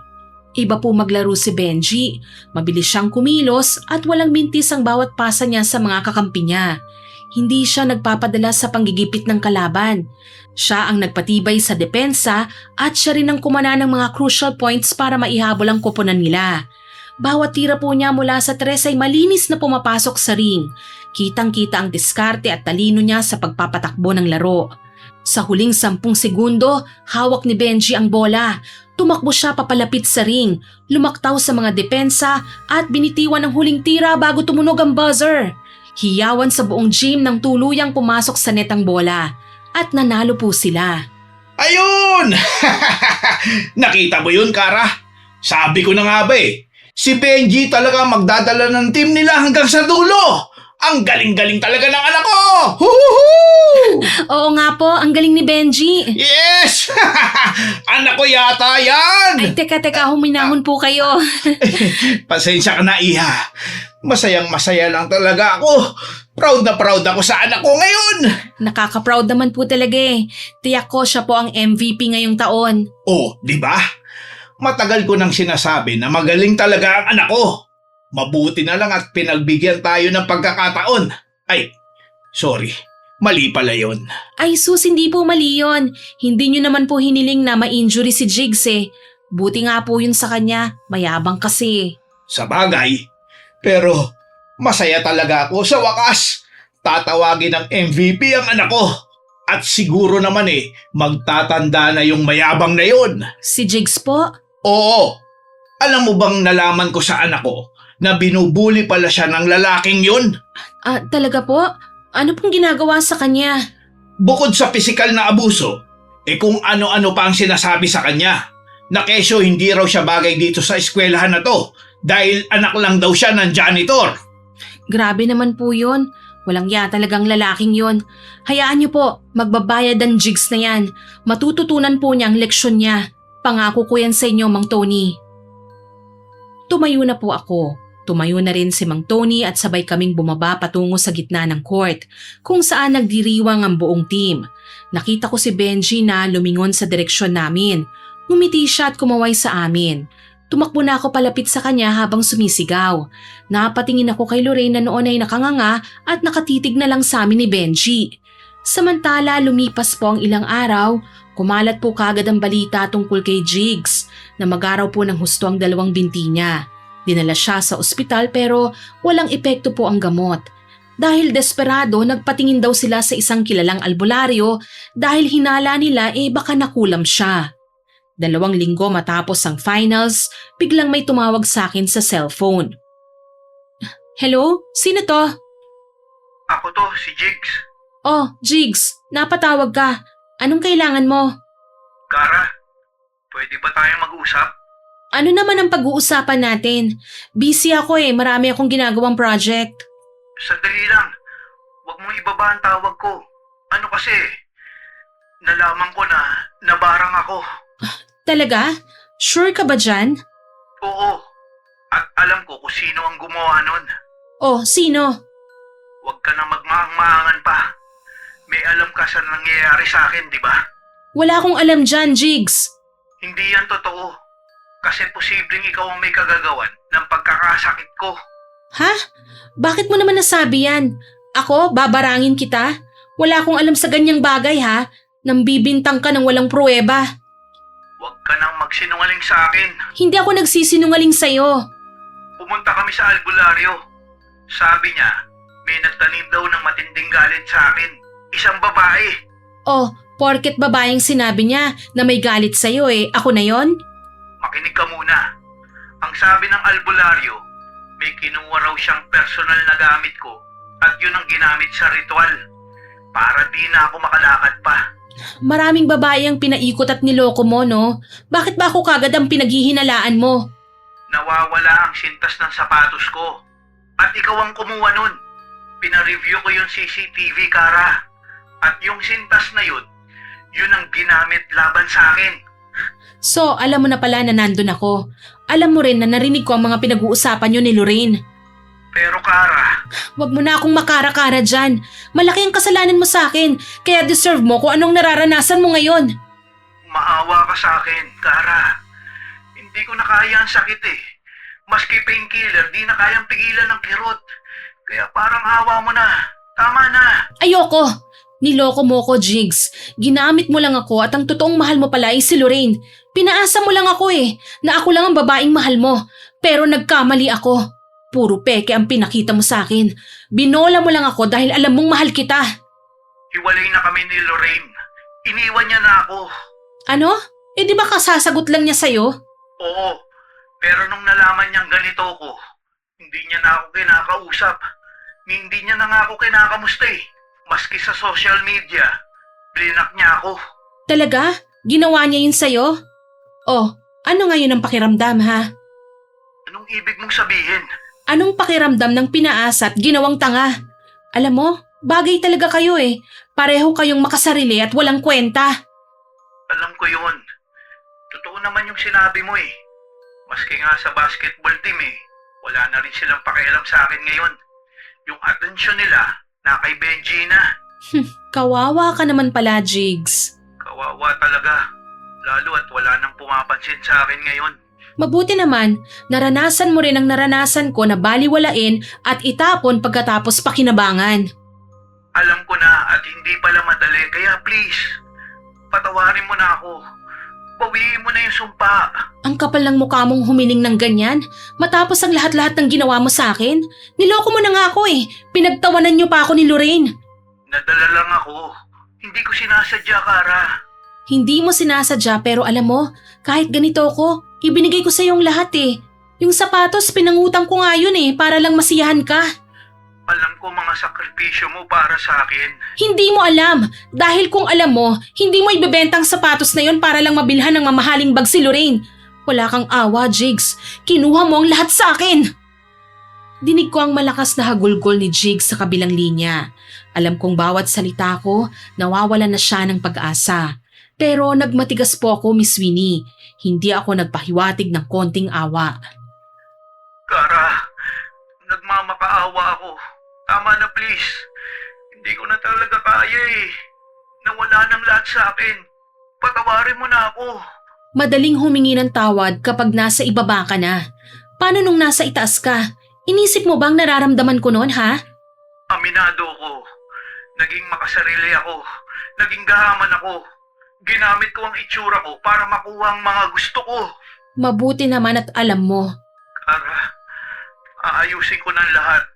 Iba po maglaro si Benji. Mabilis siyang kumilos at walang mintis ang bawat pasa niya sa mga kakampi niya. Hindi siya nagpapadala sa panggigipit ng kalaban. Siya ang nagpatibay sa depensa at siya rin ang kumana ng mga crucial points para maihabol ang koponan nila. Bawat tira po niya mula sa tres ay malinis na pumapasok sa ring. Kitang-kita ang diskarte at talino niya sa pagpapatakbo ng laro. Sa huling 10 segundo, hawak ni Benji ang bola. Tumakbo siya papalapit sa ring, lumaktaw sa mga depensa at binitiwan ang huling tira bago tumunog ang buzzer. Hiyawan sa buong gym nang tuluyang pumasok sa net ang bola at nanalo po sila. Ayun! Nakita mo yun, Kara? Sabi ko na nga ba eh. Si Benji talaga magdadala ng team nila hanggang sa dulo. Ang galing-galing talaga ng anak ko! Huhuhu! Oo nga po, ang galing ni Benji. Yes! Anak ko yata yan! Ay, teka, huminahon po kayo. Pasensya ka na, Iha. Masayang-masaya lang talaga ako. Proud na proud ako sa anak ko ngayon. Nakaka-proud naman po talaga eh. Tiyak ko siya po ang MVP ngayong taon. Oh, di ba? Matagal ko nang sinasabi na magaling talaga ang anak ko. Mabuti na lang at pinagbigyan tayo ng pagkakataon. Ay, sorry. Mali pala yun. Ay sus, hindi po mali yun. Hindi nyo naman po hiniling na ma-injury si Jigs eh. Buti nga po yun sa kanya. Mayabang kasi. Sa bagay. Pero masaya talaga ako sa wakas. Tatawagin ng MVP ang anak ko. At siguro naman magtatanda na yung mayabang na yun. Si Jigs po? Oo. Alam mo bang nalaman ko sa anak ko na binubuli pala siya ng lalaking yun? Talaga po? Ano pong ginagawa sa kanya? Bukod sa pisikal na abuso, kung ano-ano pa ang sinasabi sa kanya. Na kesyo hindi raw siya bagay dito sa eskwelahan na to dahil anak lang daw siya ng janitor. Grabe naman po yun. Walang ya talagang lalaking yun. Hayaan niyo po, magbabayad ang Jigs na yan. Matututunan po niya ang leksyon niya. Pangako ko yan sa inyo, Mang Tony. Tumayo na po ako. Tumayo na rin si Mang Tony at sabay kaming bumaba patungo sa gitna ng court kung saan nagdiriwang ang buong team. Nakita ko si Benji na lumingon sa direksyon namin. Ngumiti siya at kumaway sa amin. Tumakbo na ako palapit sa kanya habang sumisigaw. Napatingin ako kay Lorraine na noon ay nakanganga at nakatitig na lang sa amin ni Benji. Samantala lumipas po ang ilang araw, kumalat po kagad ang balita tungkol kay Jigs na mag-araw po ng husto ang 2 binti niya. Dinala siya sa ospital pero walang epekto po ang gamot. Dahil desperado, nagpatingin daw sila sa isang kilalang albularyo dahil hinala nila baka nakulam siya. 2 linggo matapos ang finals, biglang may tumawag sa akin sa cellphone. Hello? Sino to? Ako to, si Jigs. Oh, Jigs, napatawag ka. Anong kailangan mo? Kara, pwede ba tayong mag-usap? Ano naman ang pag-uusapan natin? Busy ako marami akong ginagawang project. Sandali lang. Huwag mo ibaba ang tawag ko. Ano kasi, nalaman ko na nabarang ako. Talaga? Sure ka ba dyan? Oo. At alam ko kung sino ang gumawa nun. Oh, sino? Huwag ka na magmaang-maangan pa. May alam ka sa nangyayari sa akin, di ba? Wala akong alam dyan, Jigs. Hindi yan totoo. Kasi posibleng ikaw ang may kagagawan ng pagkakasakit ko. Ha? Bakit mo naman nasabi yan? Ako, babarangin kita? Wala akong alam sa ganyang bagay ha? Nang bibintang ka ng walang pruweba. Huwag ka nang magsinungaling sa akin. Hindi ako nagsisinungaling sa'yo. Pumunta kami sa albularyo. Sabi niya, may nagtanim daw ng matinding galit sa akin. Isang babae. Oh, porket babaeng sinabi niya na may galit sa'yo ako na yon? Makinig ka muna. Ang sabi ng albularyo, may kinuha raw siyang personal na gamit ko at yun ang ginamit sa ritual para di na ako makalakad pa. Maraming babae ang pinaikot at niloko mo, no? Bakit ba ako kagad ang pinaghihinalaan mo? Nawawala ang sintas ng sapatos ko at ikaw ang kumuha nun. Pina-review ko yung CCTV, Kara. At yung sintas na yun ang ginamit laban sa akin. So, alam mo na pala na nandun ako. Alam mo rin na narinig ko ang mga pinag-uusapan nyo ni Lorraine. Pero Kara, Huwag mo na akong makara-kara dyan. Malaki ang kasalanan mo sa akin, kaya deserve mo kung anong nararanasan mo ngayon. maawa ka sa akin, Kara. Hindi ko na kaya ang sakit Maski painkiller, di na kayang pigilan ng kirot. Kaya parang awa mo na. Tama na. Ayoko! Niloko mo ko, Jigs. Ginamit mo lang ako at ang totoong mahal mo pala ay si Lorraine. Pinaasa mo lang ako na ako lang ang babaeng mahal mo. Pero nagkamali ako. Puro peke ang pinakita mo sa akin. Binola mo lang ako dahil alam mong mahal kita. Hiwalay na kami ni Lorraine. Iniwan niya na ako. Ano? Eh di ba kasasagot lang niya sa'yo? Oo, pero nung nalaman niyang ganito ko, hindi niya na ako kinakausap. Hindi niya na nga ako kinakamusta eh. Maski sa social media, blinak niya ako. Talaga? Ginawa niya yun sa'yo? Oh, ano ngayon ang pakiramdam ha? Anong ibig mong sabihin? Anong pakiramdam ng pinaasa at ginawang tanga? Alam mo, bagay talaga kayo eh. Pareho kayong makasarili at walang kwenta. Alam ko yun. Totoo naman yung sinabi mo eh. Maski nga sa basketball team eh, wala na rin silang pakialam sa akin ngayon. Yung atensyon nila, na kay Benji na. Kawawa ka naman pala, Jigs. Kawawa talaga. Lalo at wala nang pumapansin sa akin ngayon. Mabuti naman, naranasan mo rin ang naranasan ko na baliwalain at itapon pagkatapos pakinabangan. Alam ko na at hindi pala madali, kaya please, patawarin mo na ako. Bawiin mo na yung sumpa. Ang kapal ng mukha mong humiling ng ganyan, matapos ang lahat-lahat ng ginawa mo sa akin. Niloko mo na nga ako eh, pinagtawanan niyo pa ako ni Lorraine. Nadala lang ako. Hindi ko sinasadya, Kara. Hindi mo sinasadya pero alam mo, kahit ganito ako, ibinigay ko sa iyong lahat eh. Yung sapatos, pinangutang ko nga yun eh, para lang masiyahan ka. Alam ko mga sakripisyo mo para sa akin. Hindi mo alam, dahil kung alam mo, hindi mo ibebenta ang sapatos na yun para lang mabilhan ng mamahaling bag si Lorraine. Wala kang awa, Jigs. Kinuha mo ang lahat sa akin. Dinig ko ang malakas na hagulgol ni Jigs sa kabilang linya. Alam kong bawat salita ko, nawawalan na siya ng pag-asa. Pero nagmatigas po ako, Miss Winnie. Hindi ako nagpahiwatig ng konting awa. Kara, nagmamakaawa ako. Tama na please. Hindi ko na talaga kaya eh. Nawala ng lahat sa akin. Patawarin mo na ako. Madaling humingi ng tawad kapag nasa ibaba ka na. Paano nung nasa itaas ka? Inisip mo bang nararamdaman ko noon, ha? Aminado ko. Naging makasarili ako. Naging gahaman ako. Ginamit ko ang itsura ko para makuha ang mga gusto ko. Mabuti naman at alam mo. Kara, aayusin ko ng lahat.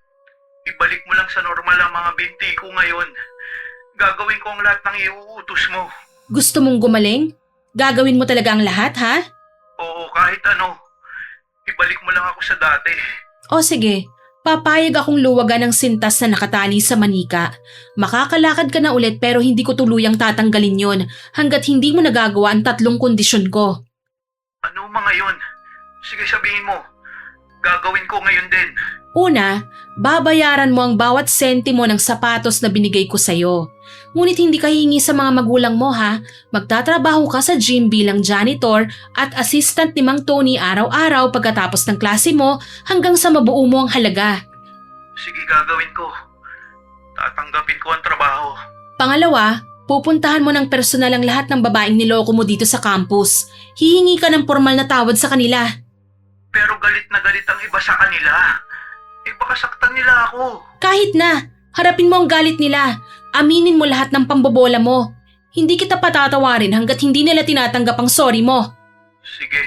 Ibalik mo lang sa normal ang mga binti ko ngayon. Gagawin ko ang lahat ng iuutos mo. Gusto mong gumaling? Gagawin mo talaga ang lahat, ha? Oo, kahit ano. Ibalik mo lang ako sa dati. O sige, papayag akong luwagan ng sintas na nakatali sa manika. Makakalakad ka na ulit pero hindi ko tuluyang tatanggalin yon hanggat hindi mo nagagawa ang 3 kondisyon ko. Ano mga yun? Sige sabihin mo. Gagawin ko ngayon din. Una, babayaran mo ang bawat sentimo ng sapatos na binigay ko sa'yo. Ngunit hindi ka hihingi sa mga magulang mo ha. Magtatrabaho ka sa gym bilang janitor at assistant ni Mang Tony araw-araw pagkatapos ng klase mo hanggang sa mabuo mo ang halaga. Sige, gagawin ko. Tatanggapin ko ang trabaho. Pangalawa, pupuntahan mo ng personal ang lahat ng babaeng niloko mo dito sa campus. Hihingi ka ng formal na tawad sa kanila. Pero galit na galit ang iba sa kanila. Baka saktan nila ako. Kahit na, harapin mo ang galit nila. Aminin mo lahat ng pambobola mo. Hindi kita patatawarin hanggat hindi nila tinatanggap ang sorry mo. Sige,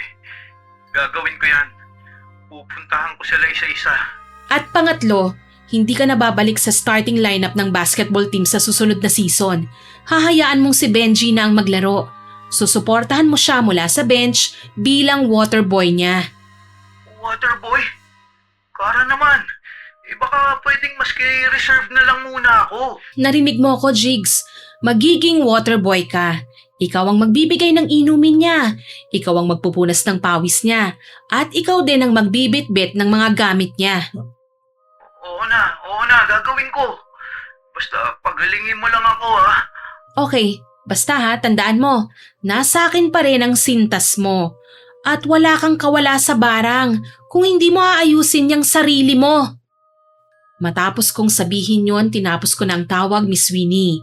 gagawin ko yan. Pupuntahan ko sila isa-isa. At pangatlo, hindi ka na babalik sa starting lineup ng basketball team sa susunod na season. Hahayaan mong si Benji na ang maglaro. Susuportahan mo siya mula sa bench bilang water boy niya. Waterboy? Kara naman. Baka pwedeng maski reserve na lang muna ako. Narinig mo ako, Jigs. Magiging water boy ka. Ikaw ang magbibigay ng inumin niya. Ikaw ang magpupunas ng pawis niya. At ikaw din ang magbibitbit ng mga gamit niya. Oo na, gagawin ko. Basta pagalingin mo lang ako ha. Okay, basta ha, tandaan mo. Nasa akin pa rin ang sintas mo. At wala kang kawala sa barang kung hindi mo aayusin yung sarili mo. Matapos kong sabihin yon, tinapos ko na ang tawag, Miss Winnie.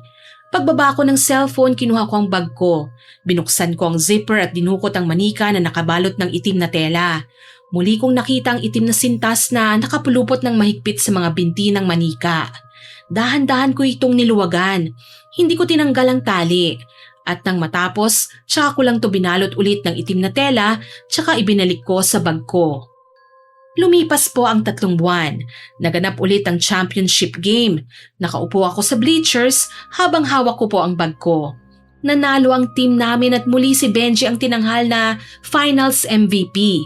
Pagbaba ko ng cellphone, kinuha ko ang bag ko. Binuksan ko ang zipper at dinukot ang manika na nakabalot ng itim na tela. Muli kong nakita ang itim na sintas na nakapulupot ng mahigpit sa mga binti ng manika. Dahan-dahan ko itong niluwagan. Hindi ko tinanggal ang tali. At nang matapos, tsaka ko lang to binalot ulit ng itim na tela, tsaka ibinalik ko sa bag ko. Lumipas po ang 3 buwan. Naganap ulit ang championship game. Nakaupo ako sa bleachers habang hawak ko po ang bag ko. Nanalo ang team namin at muli si Benji ang tinanghal na Finals MVP.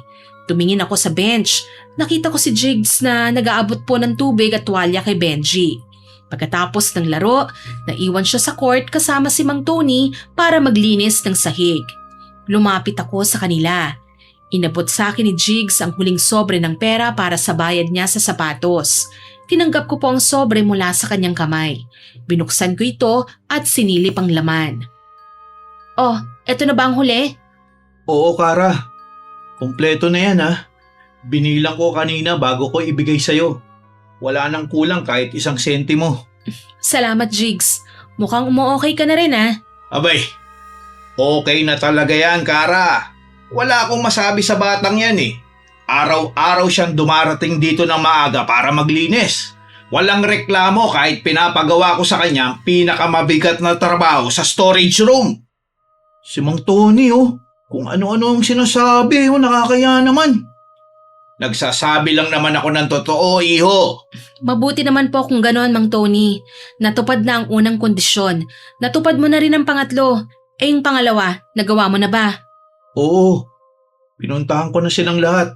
Tumingin ako sa bench. Nakita ko si Jigs na nag-aabot po ng tubig at tuwalya kay Benji. Pagkatapos ng laro, naiwan siya sa court kasama si Mang Tony para maglinis ng sahig. Lumapit ako sa kanila. Inabot sa akin ni Jigs ang huling sobre ng pera para sa bayad niya sa sapatos. Tinanggap ko po ang sobre mula sa kanyang kamay. Binuksan ko ito at sinilip ang laman. Oh, eto na ba ang huli? Oo, Kara. Kompleto na yan ha. Binilang ko kanina bago ko ibigay sa'yo. Wala nang kulang kahit 1 sentimo. Salamat, Jigs. Mukhang umu-okay ka na rin Abay, okay na talaga yan, Kara. Wala akong masabi sa batang yan eh. Araw-araw siyang dumarating dito ng maaga para maglinis. Walang reklamo kahit pinapagawa ko sa kanya ang pinakamabigat na trabaho sa storage room. Si Mang Tony kung ano-ano ang sinasabi nakakaya naman. Nagsasabi lang naman ako ng totoo, iho. Mabuti naman po kung gano'n, Mang Tony. Natupad na ang unang kondisyon. Natupad mo na rin ang pangatlo. Yung pangalawa, nagawa mo na ba? Oo, pinuntahan ko na silang lahat.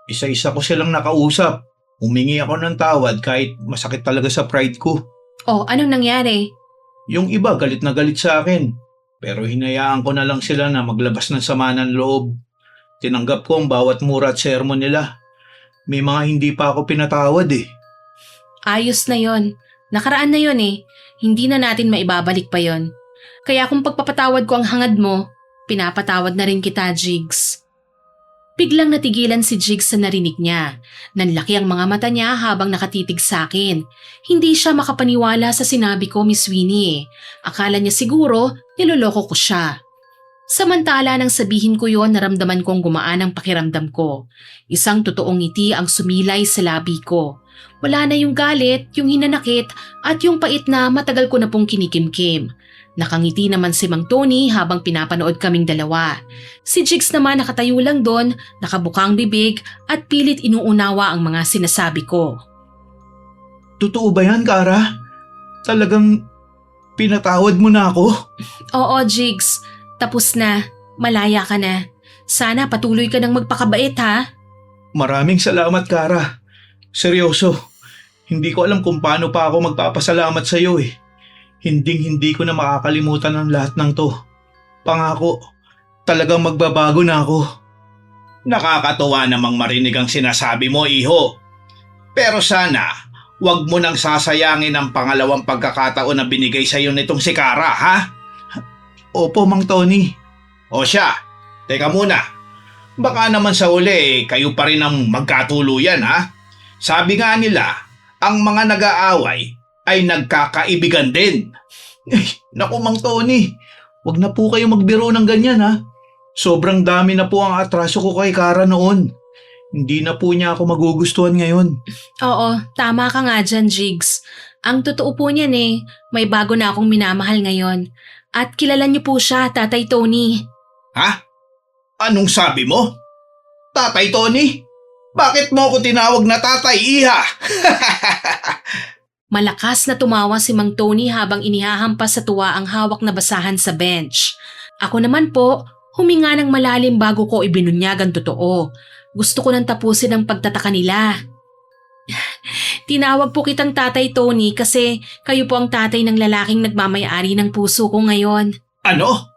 Isa-isa ko silang nakausap. Humingi ako ng tawad kahit masakit talaga sa pride ko. Oh, anong nangyari? Yung iba galit na galit sa akin. Pero hinayaan ko na lang sila na maglabas ng sama ng loob. Tinanggap ko ang bawat mura at sermon nila. May mga hindi pa ako pinatawad eh. Ayos na yon. Nakaraan na yon eh. Hindi na natin maibabalik pa yon. Kaya kung pagpapatawad ko ang hangad mo, pinapatawad na rin kita, Jigs. Biglang natigilan si Jigs sa narinig niya. Nanlaki ang mga mata niya habang nakatitig sa akin. Hindi siya makapaniwala sa sinabi ko, Miss Winnie. Akala niya siguro niloloko ko siya. Samantala nang sabihin ko yon, naramdaman kong gumaan ang pakiramdam ko. Isang totoong ngiti ang sumilay sa labi ko. Wala na yung galit, yung hinanakit at yung pait na matagal ko na pong kinikimkim. Nakangiti naman si Mang Tony habang pinapanood kaming dalawa. Si Jigs naman nakatayo lang doon, nakabukang bibig at pilit inuunawa ang mga sinasabi ko. Totoo ba yan, Kara? Talagang pinatawad mo na ako? Oo, Jigs. Tapos na. Malaya ka na. Sana patuloy ka nang magpakabait ha. Maraming salamat, Kara. Seryoso, hindi ko alam kung paano pa ako magpapasalamat sa iyo eh. Hinding-hindi ko na makakalimutan ang lahat ng to. Pangako, talagang magbabago na ako. Nakakatuwa namang marinig ang sinasabi mo, iho. Pero sana, wag mo nang sasayangin ang pangalawang pagkakataon na binigay sa iyo nitong si Kara, ha? Opo, Mang Tony. O siya, teka muna. Baka naman sa uli, kayo pa rin ang magkatuluyan, ha? Sabi nga nila, ang mga nag-aaway ay nagkakaibigan din. Naku, Mang Tony, wag na po kayo magbiro ng ganyan ha. Sobrang dami na po ang atraso ko kay Kara noon. Hindi na po niya ako magugustuhan ngayon. Oo, tama ka nga dyan, Jigs. Ang totoo po niyan may bago na akong minamahal ngayon. At kilala niyo po siya, Tatay Tony. Ha? Anong sabi mo? Tatay Tony? Bakit mo ako tinawag na tatay, iha? Malakas na tumawa si Mang Tony habang inihahampas sa tuwa ang hawak na basahan sa bench. Ako naman po, huminga ng malalim bago ko ibinunyag ang totoo. Gusto ko nang tapusin ang pagtataka nila. Tinawag po kitang Tatay Tony kasi kayo po ang tatay ng lalaking nagmamayari ng puso ko ngayon. Ano?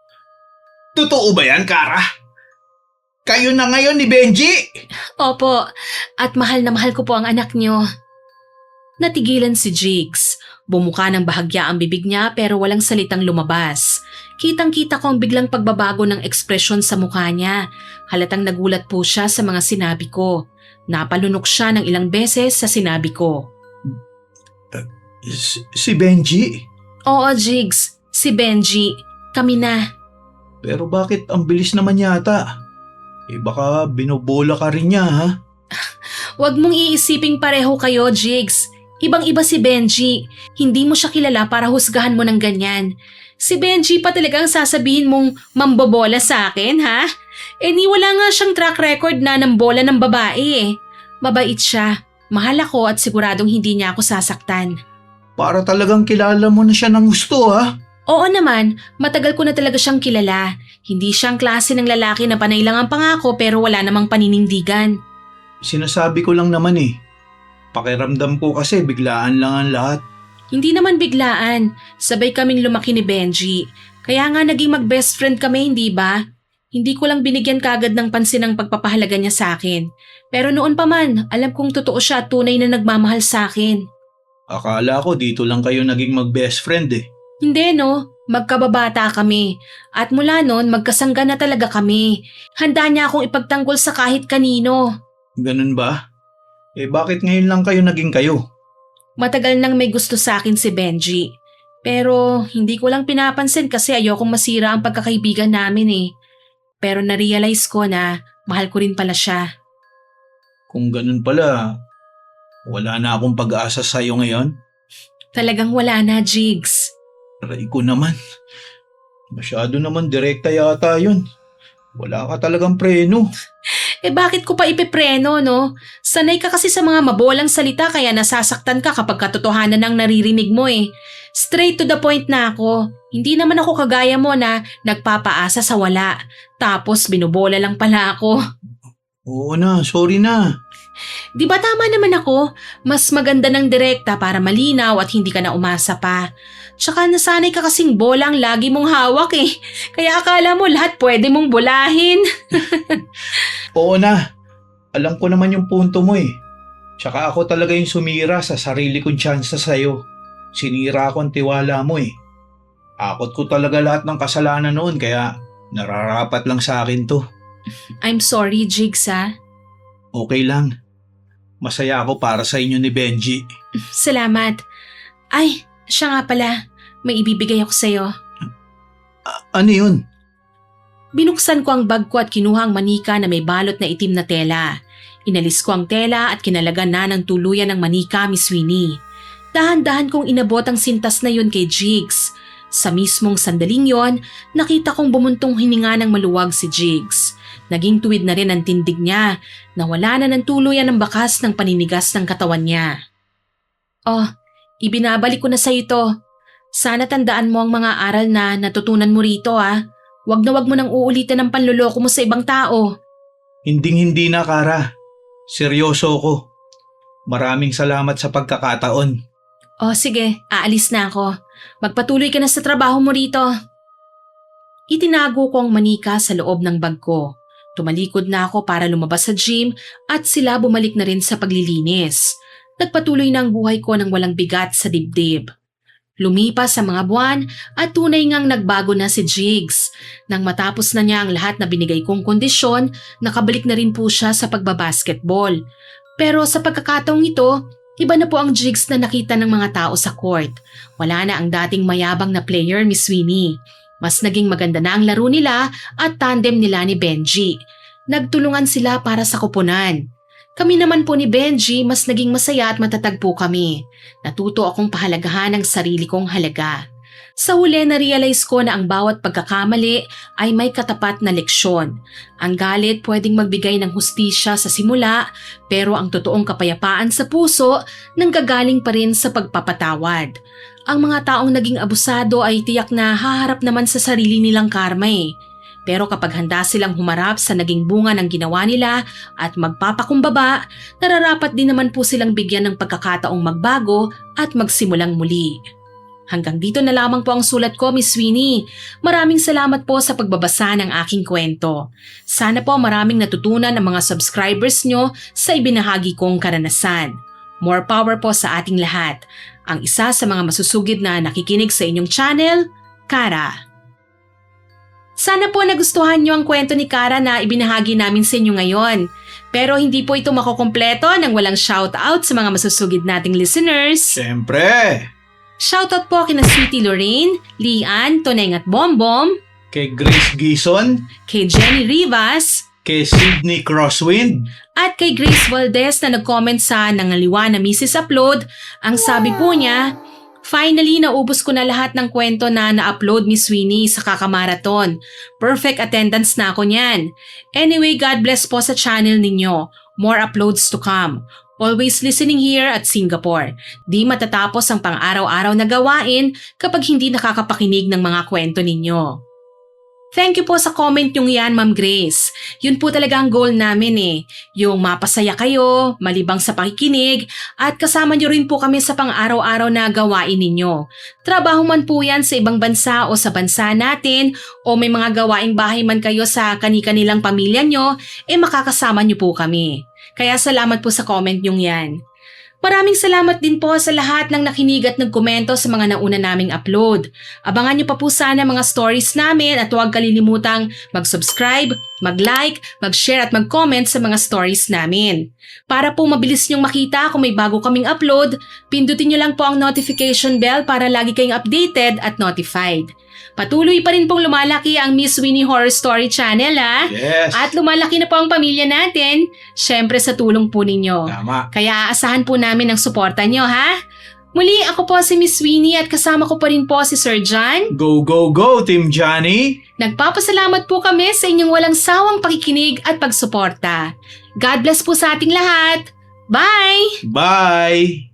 Totoo ba yan, Kara? Kayo na ngayon ni Benji? Opo, at mahal na mahal ko po ang anak niyo. Natigilan si Jigs. Bumuka ng bahagya ang bibig niya pero walang salitang lumabas. Kitang-kita ko ang biglang pagbabago ng ekspresyon sa mukha niya. Halatang nagulat po siya sa mga sinabi ko. Napalunok siya ng ilang beses sa sinabi ko. Si Benji? Oo, Jigs. Si Benji. Kami na. Pero bakit ang bilis naman yata? Baka binobola ka rin niya, ha? Huwag mong iisiping pareho kayo, Jigs. Ibang-iba si Benji. Hindi mo siya kilala para husgahan mo ng ganyan. Si Benji pa talagang sasabihin mong mambobola sa akin, ha? Ni wala nga siyang track record na ng bola ng babae Mabait siya. Mahal ako at siguradong hindi niya ako sasaktan. Para talagang kilala mo na siya ng gusto, ha? Oo naman, matagal ko na talaga siyang kilala. Hindi siyang klase ng lalaki na panay lang ang pangako pero wala namang paninindigan. Sinasabi ko lang naman eh. Pakiramdam ko kasi biglaan lang ang lahat. Hindi naman biglaan, sabay kaming lumaki ni Benji. Kaya nga naging mag-best friend kami, hindi ba? Hindi ko lang binigyan kagad ng pansin ang pagpapahalaga niya sa akin. Pero noon pa man, alam kong totoo siya at tunay na nagmamahal sa akin. Akala ko dito lang kayo naging mag-best friend eh. Hindi no, magkababata kami. At mula noon, magkasangga na talaga kami. Handa niya akong ipagtanggol sa kahit kanino. Ganun ba? Eh bakit ngayon lang kayo naging kayo? Matagal nang may gusto sa akin si Benji. Pero hindi ko lang pinapansin kasi ayokong masira ang pagkakaibigan namin eh. Pero na-realize ko na mahal ko rin pala siya. Kung ganun pala, wala na akong pag-asa sa'yo ngayon. Talagang wala na, Jigs. Aray ko naman. Masyado naman direkta yata yun. Wala ka talagang preno. Eh bakit ko pa ipepreno, no? Sanay ka kasi sa mga mabolang salita kaya nasasaktan ka kapag katotohanan ang naririnig mo eh. Straight to the point na ako. Hindi naman ako kagaya mo na nagpapaasa sa wala. Tapos binubola lang pala ako. Oo na, sorry na. Di ba tama naman ako? Mas maganda ng direkta para malinaw at hindi ka na umasa pa. Tsaka nasanay ka kasing bolang lagi mong hawak eh. Kaya akala mo lahat pwede mong bolahin. Oo na. Alam ko naman yung punto mo eh. Tsaka ako talaga yung sumira sa sarili kong tsansa sa'yo. Sinira ko ang tiwala mo eh. Akot ko talaga lahat ng kasalanan noon kaya nararapat lang sa akin to. I'm sorry, Jigs ha. Okay lang. Masaya ako para sa inyo ni Benji. Salamat. Ay, siya nga pala. May ibibigay ako sa'yo. Ano yun? Binuksan ko ang bag ko at kinuha ang manika na may balot na itim na tela. Inalis ko ang tela at kinalagan na ng tuluyan ng manika, Miss Winnie. Dahan-dahan kong inabot ang sintas na yun kay Jigs. Sa mismong sandaling yon, nakita kong bumuntong hininga ng maluwag si Jigs. Naging tuwid na rin ang tindig niya, na wala na ng tuluyan ng bakas ng paninigas ng katawan niya. Oh, ibinabalik ko na sa ito. Sana tandaan mo ang mga aral na natutunan mo rito ah. Wag na wag mo nang uulitin ang panloloko mo sa ibang tao. Hinding-hindi na, Kara. Seryoso ko. Maraming salamat sa pagkakataon. Oh sige, aalis na ako. Magpatuloy ka na sa trabaho mo rito. Itinago ko ang manika sa loob ng bag ko. Tumalikod na ako para lumabas sa gym at sila bumalik na rin sa paglilinis. Nagpatuloy na ang buhay ko ng walang bigat sa dibdib. Lumipas sa mga buwan at tunay ngang nagbago na si Jigs. Nang matapos na niya ang lahat na binigay kong kondisyon, nakabalik na rin po siya sa pagbabasketball. Pero sa pagkakataong ito, iba na po ang Jigs na nakita ng mga tao sa court. Wala na ang dating mayabang na player, Miss Winnie. Mas naging maganda na ang laro nila at tandem nila ni Benji. Nagtulungan sila para sa koponan. Kami naman po ni Benji mas naging masaya at matatag po kami. Natuto akong pahalagahan ang sarili kong halaga. Sa huli na-realize ko na ang bawat pagkakamali ay may katapat na leksyon. Ang galit pwedeng magbigay ng hustisya sa simula pero ang totoong kapayapaan sa puso nanggagaling pa rin sa pagpapatawad. Ang mga taong naging abusado ay tiyak na haharap naman sa sarili nilang karma eh. Pero kapag handa silang humarap sa naging bunga ng ginawa nila at magpapakumbaba, nararapat din naman po silang bigyan ng pagkakataong magbago at magsimulang muli. Hanggang dito na lamang po ang sulat ko, Miss Winnie. Maraming salamat po sa pagbabasa ng aking kwento. Sana po maraming natutunan ang mga subscribers nyo sa ibinahagi kong karanasan. More power po sa ating lahat. Ang isa sa mga masusugid na nakikinig sa inyong channel, Kara. Sana po nagustuhan nyo ang kwento ni Kara na ibinahagi namin sa inyo ngayon. Pero hindi po ito makukumpleto nang walang shoutout sa mga masusugid nating listeners. Siyempre! Shoutout po kina Sweetie Lorraine, Lian, Toneng at Bombom, Kay Grace Gison, kay Jenny Rivas, kay Sydney Crosswind, at kay Grace Valdez na nag-comment sa Nangaliwa na Mrs. Upload. Ang sabi po niya, finally naubos ko na lahat ng kwento na na-upload Miss Winnie sa Kakamarathon. Perfect attendance na ako niyan. Anyway, God bless po sa channel ninyo. More uploads to come. Always listening here at Singapore. Di matatapos ang pang-araw-araw na gawain kapag hindi nakakapakinig ng mga kwento ninyo. Thank you po sa comment yung yan, Ma'am Grace. Yun po talaga ang goal namin eh. Yung mapasaya kayo, malibang sa pakikinig, at kasama nyo rin po kami sa pang-araw-araw na gawain ninyo. Trabaho man po yan sa ibang bansa o sa bansa natin, o may mga gawaing bahay man kayo sa kani-kanilang pamilya nyo, makakasama nyo po kami. Kaya salamat po sa comment yung yan. Maraming salamat din po sa lahat ng nakinig at nagkomento sa mga nauna naming upload. Abangan nyo pa po sana mga stories namin at huwag kalilimutang mag-subscribe, mag-like, mag-share at mag-comment sa mga stories namin. Para po mabilis nyong makita kung may bago kaming upload, pindutin nyo lang po ang notification bell para lagi kayong updated at notified. Patuloy pa rin pong lumalaki ang Miss Winnie Horror Story Channel Yes. At lumalaki na po ang pamilya natin, syempre sa tulong po ninyo. Tama. Kaya aasahan po namin ang suporta nyo, ha? Muli, ako po si Miss Winnie at kasama ko pa rin po si Sir John. Go, go, go, Team Johnny! Nagpapasalamat po kami sa inyong walang sawang pakikinig at pagsuporta. God bless po sa ating lahat. Bye! Bye!